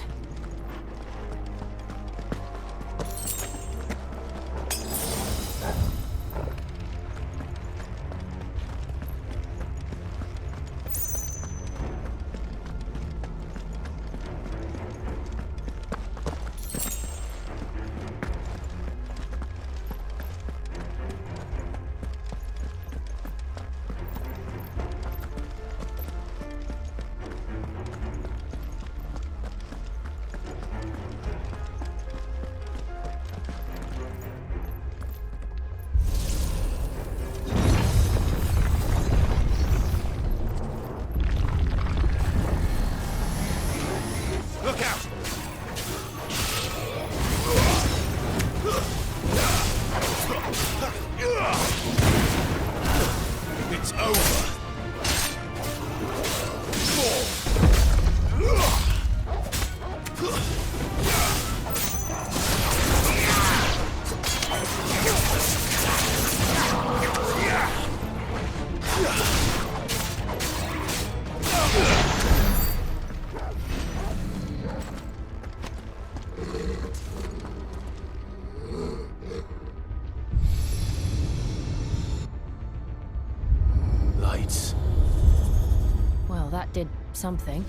did something.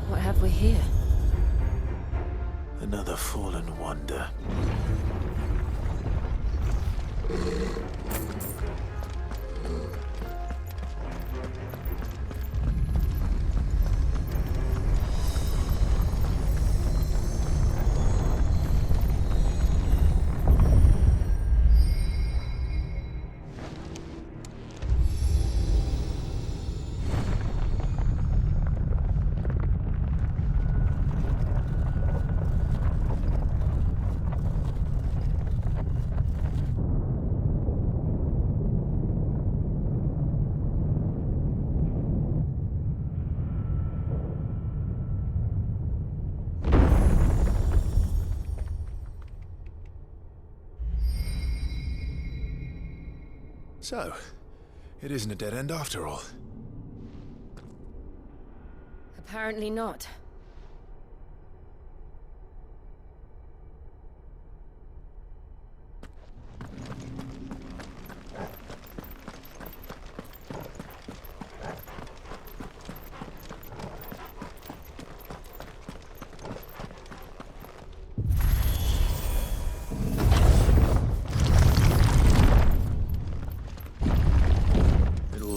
What have we here? Another fallen wonder. So, it isn't a dead end after all. Apparently not.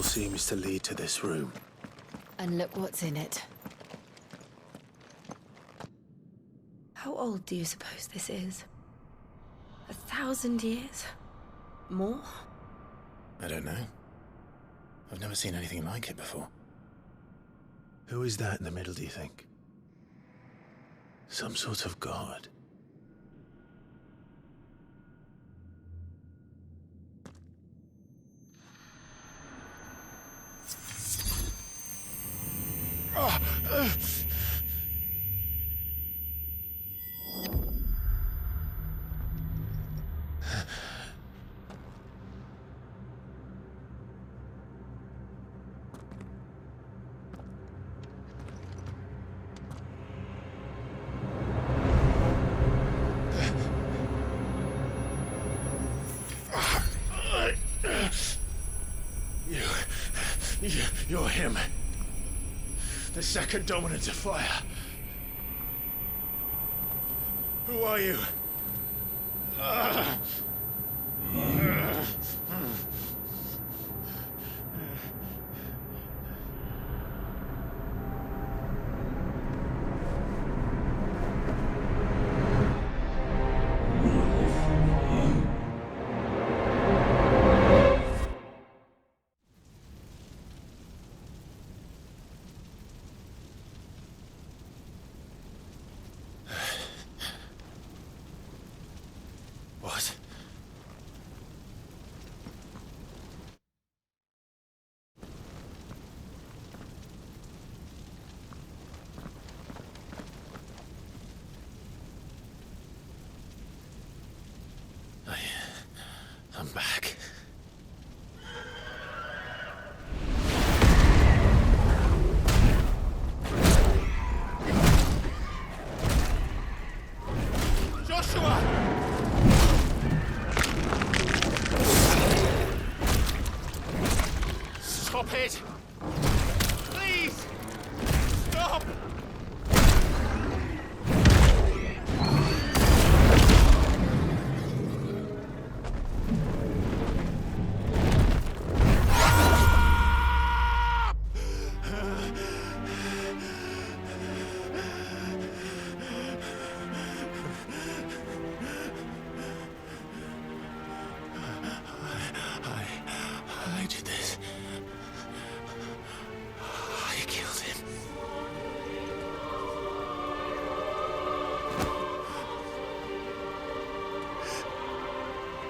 Seems to lead to this room. And look what's in it. How old do you suppose this is? 1,000 years? More? I don't know. I've never seen anything like it before. Who is that in the middle, do you think? Some sort of god? You're him. The second dominant of fire. Who are you?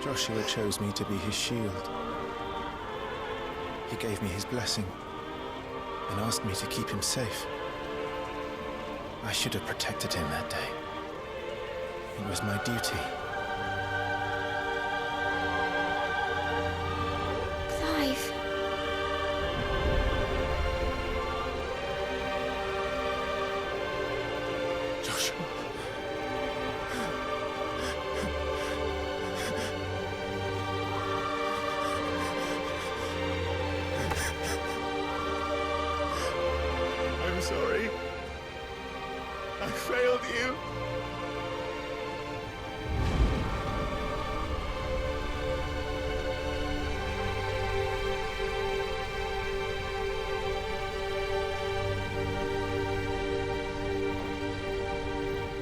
Joshua chose me to be his shield. He gave me his blessing and asked me to keep him safe. I should have protected him that day. It was my duty. Clive. Joshua. I'm sorry. I failed you.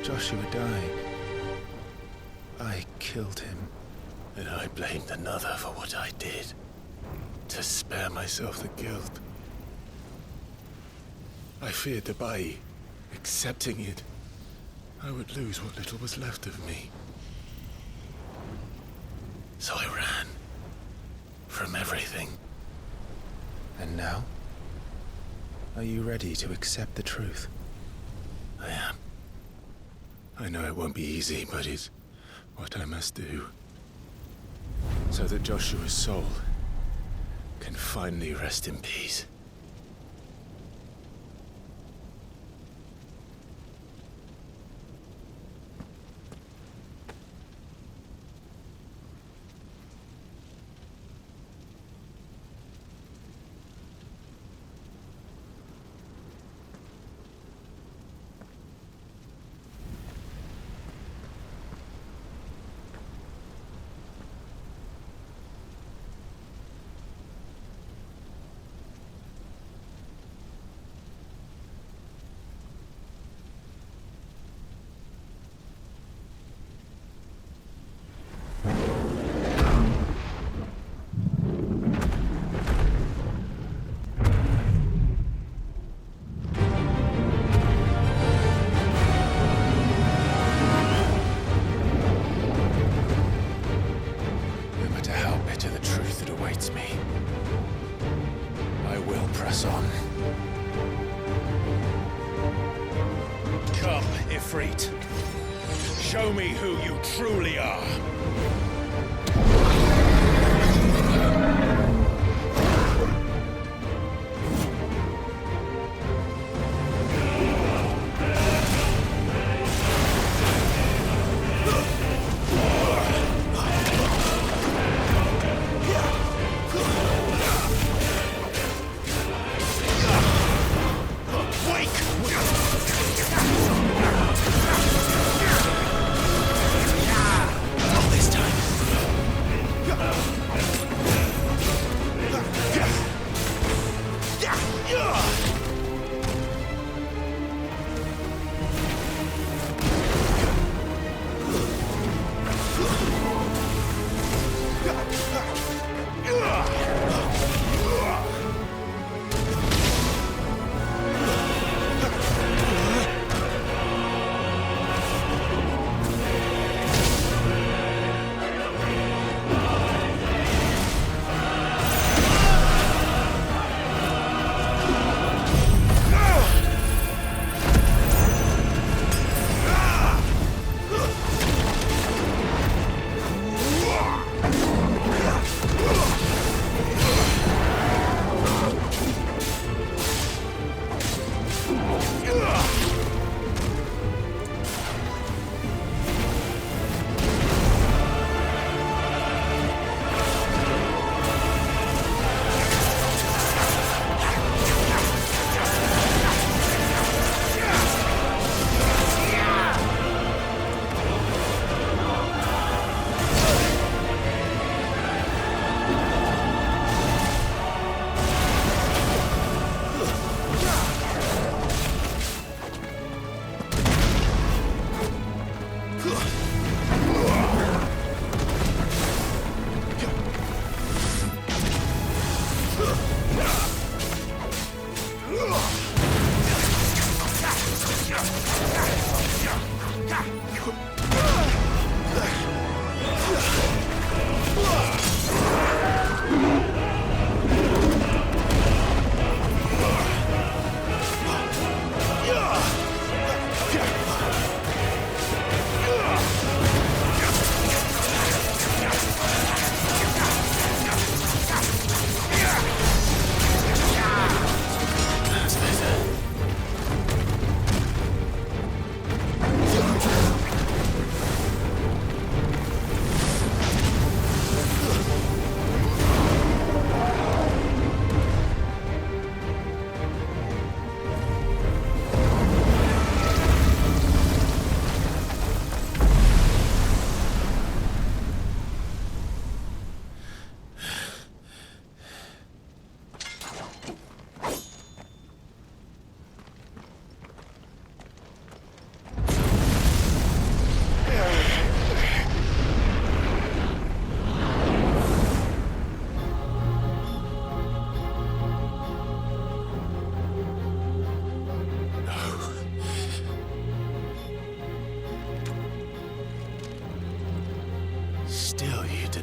Joshua died. I killed him. And I blamed another for what I did. To spare myself the guilt. I feared that by accepting it, I would lose what little was left of me. So I ran. From everything. And now? Are you ready to accept the truth? I am. I know it won't be easy, but it's what I must do. So that Joshua's soul can finally rest in peace. Come, Ifrit. Show me who you truly are. All this time.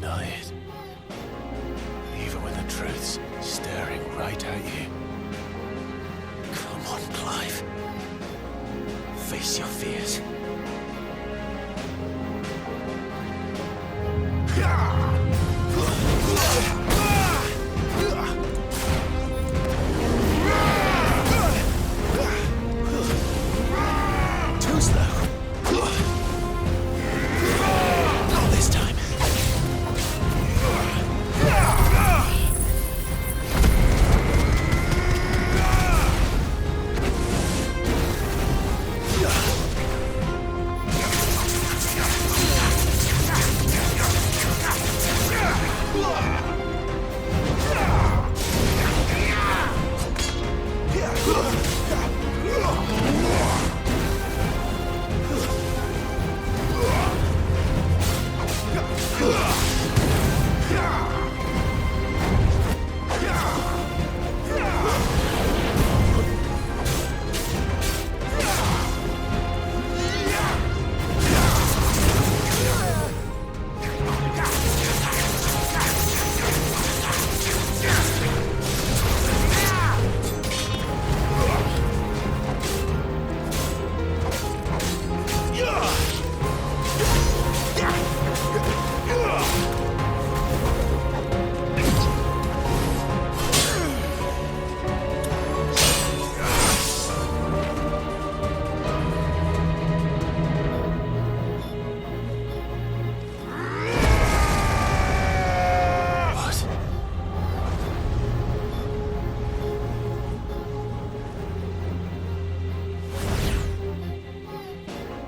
deny it. Even when the truth's staring right at you. Come on, Clive. Face your fears. Too slow. Not this time.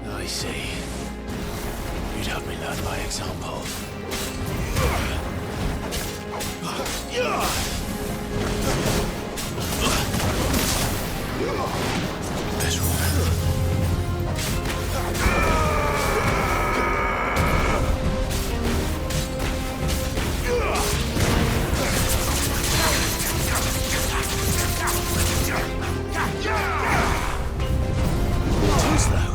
I see. You'd have me learn by example. This one. Too slow.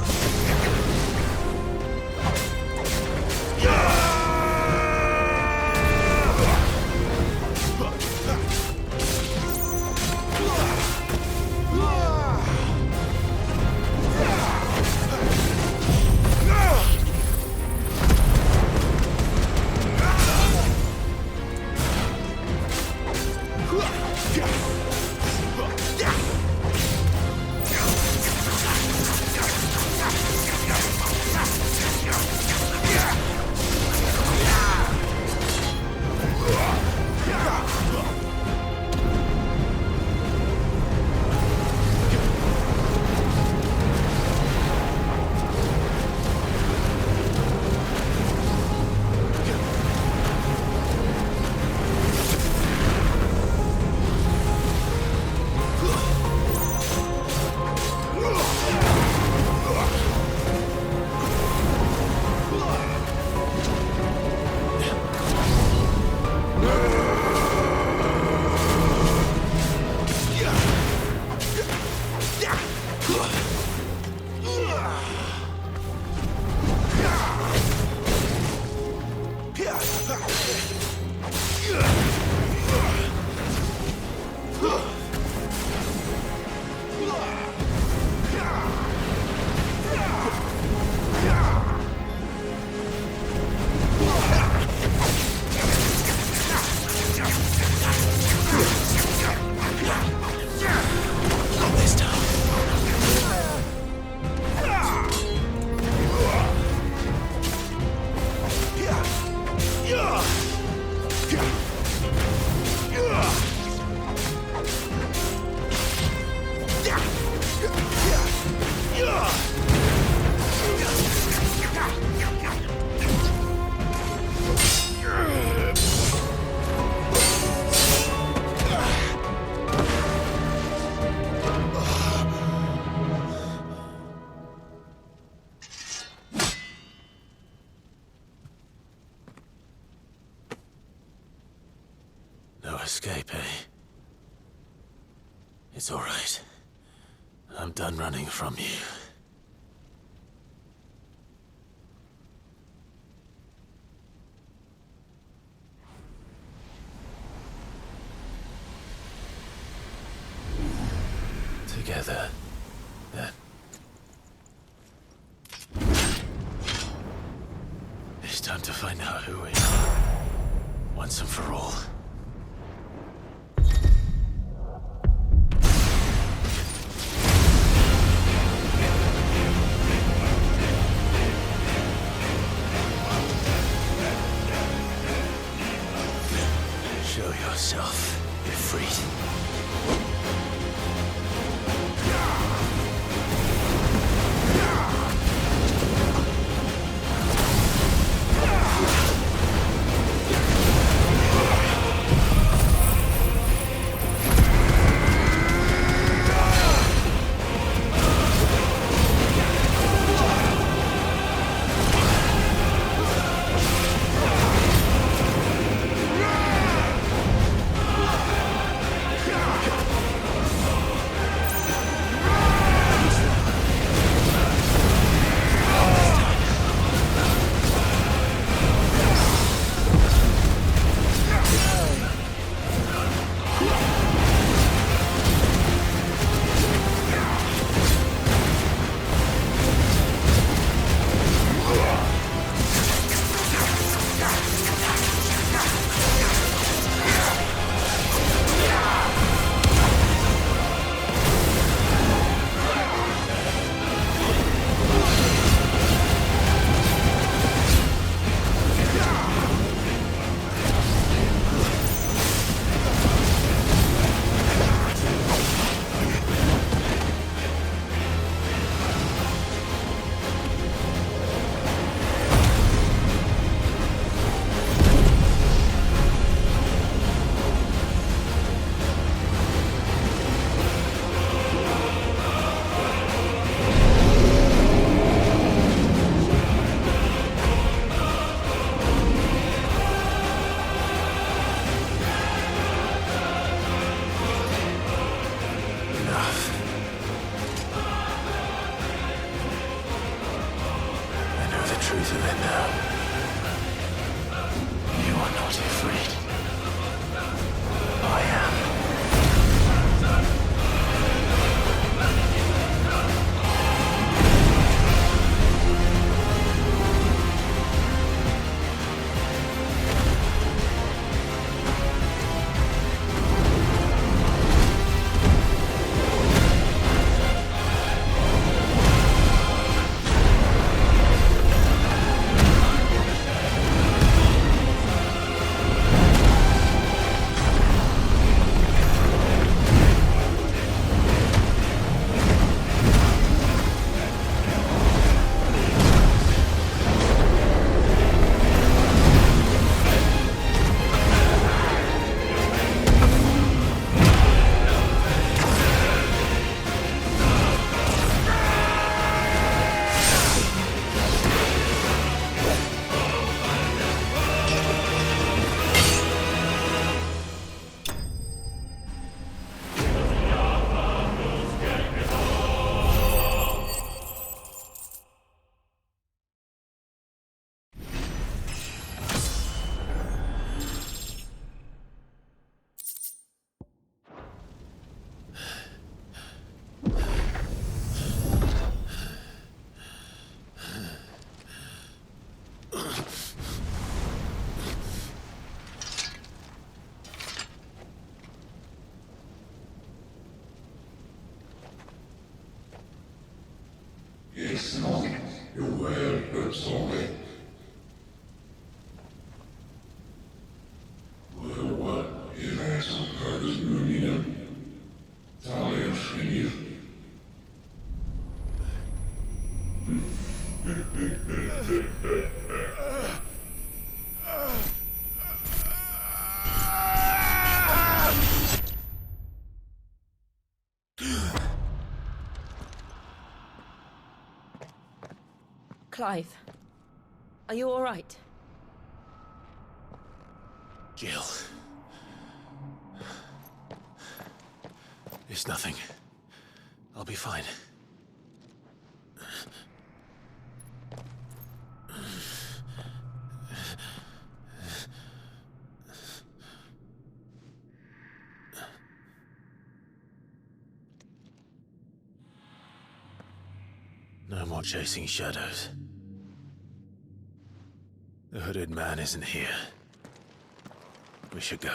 No escape, eh? It's all right. I'm done running from you. Time to find out who we are, once and for all. Show yourself, Ifrit. Truth of it now. You are not afraid. I am. Clive, are you all right? Jill. It's nothing. I'll be fine. No more chasing shadows. The hooded man isn't here. We should go.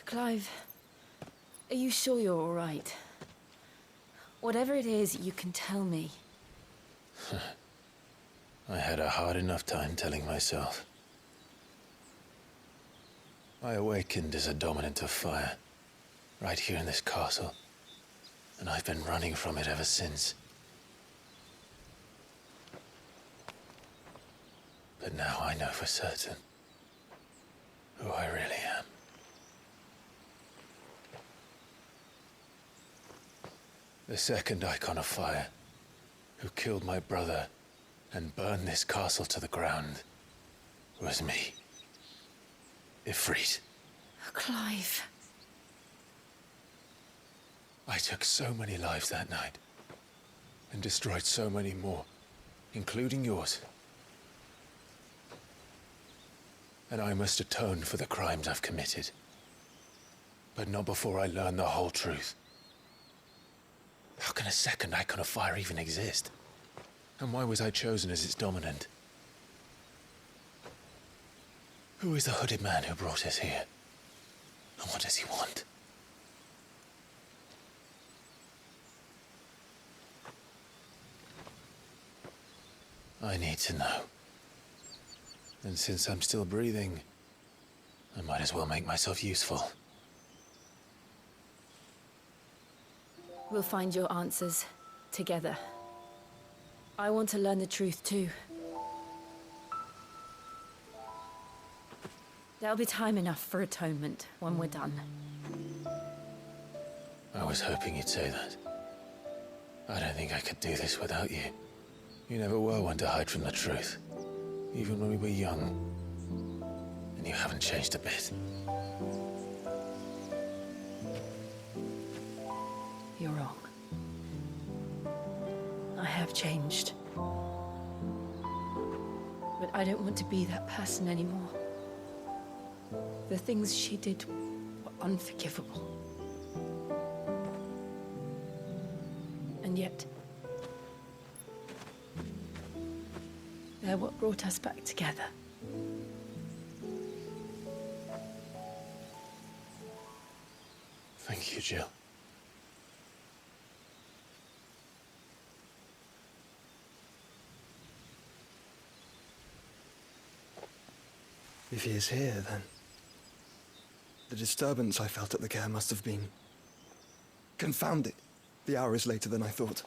Clive, are you sure you're all right? Whatever it is, you can tell me. I had a hard enough time telling myself. I awakened as a dominant of fire, right here in this castle, and I've been running from it ever since. But now I know for certain who I really am. The second Eikon of Fire, who killed my brother and burned this castle to the ground, was me. Ifrit. Clive. I took so many lives that night, and destroyed so many more, including yours. And I must atone for the crimes I've committed. But not before I learn the whole truth. How can a second Eikon of Fire even exist? And why was I chosen as its dominant? Who is the hooded man who brought us here? And what does he want? I need to know. And since I'm still breathing, I might as well make myself useful. We'll find your answers together. I want to learn the truth too. There'll be time enough for atonement when we're done. I was hoping you'd say that. I don't think I could do this without you. You never were one to hide from the truth, even when we were young. And you haven't changed a bit. You're wrong. I have changed. But I don't want to be that person anymore. The things she did were unforgivable. And yet, they're what brought us back together. Thank you, Jill. If he is here, then the disturbance I felt at the care must have been confounded. The hour is later than I thought.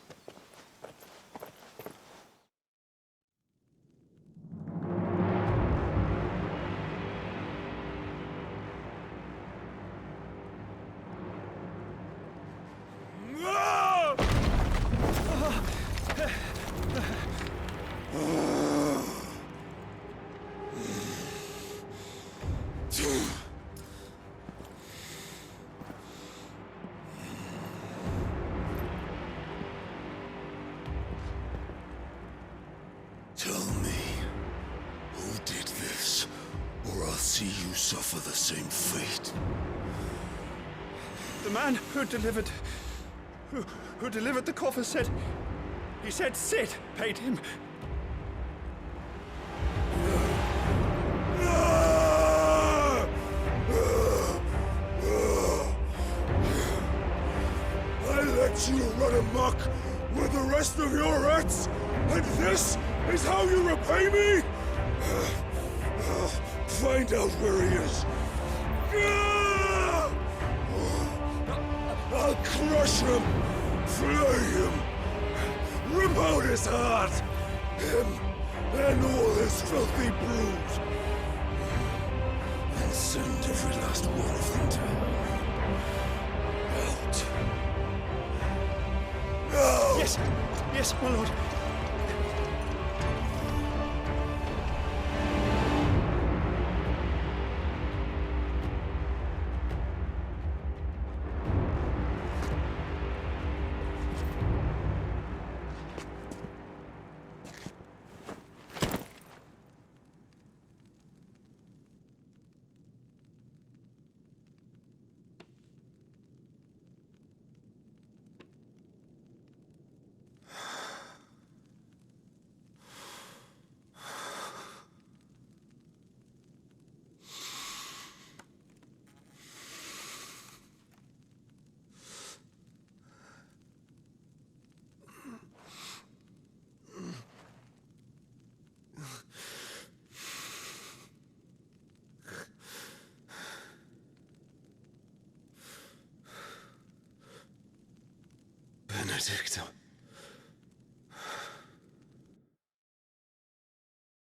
Tell me, who did this, or I'll see you suffer the same fate. The man who delivered the coffer said... He said Sid paid him. I let you run amok with the rest of your rats, and this is how you repay me? Find out where he is. I'll crush him, flay him, rip out his heart, him and all his filthy brood, and send every last one of them down. Out. Yes, yes, my lord. Benedicto.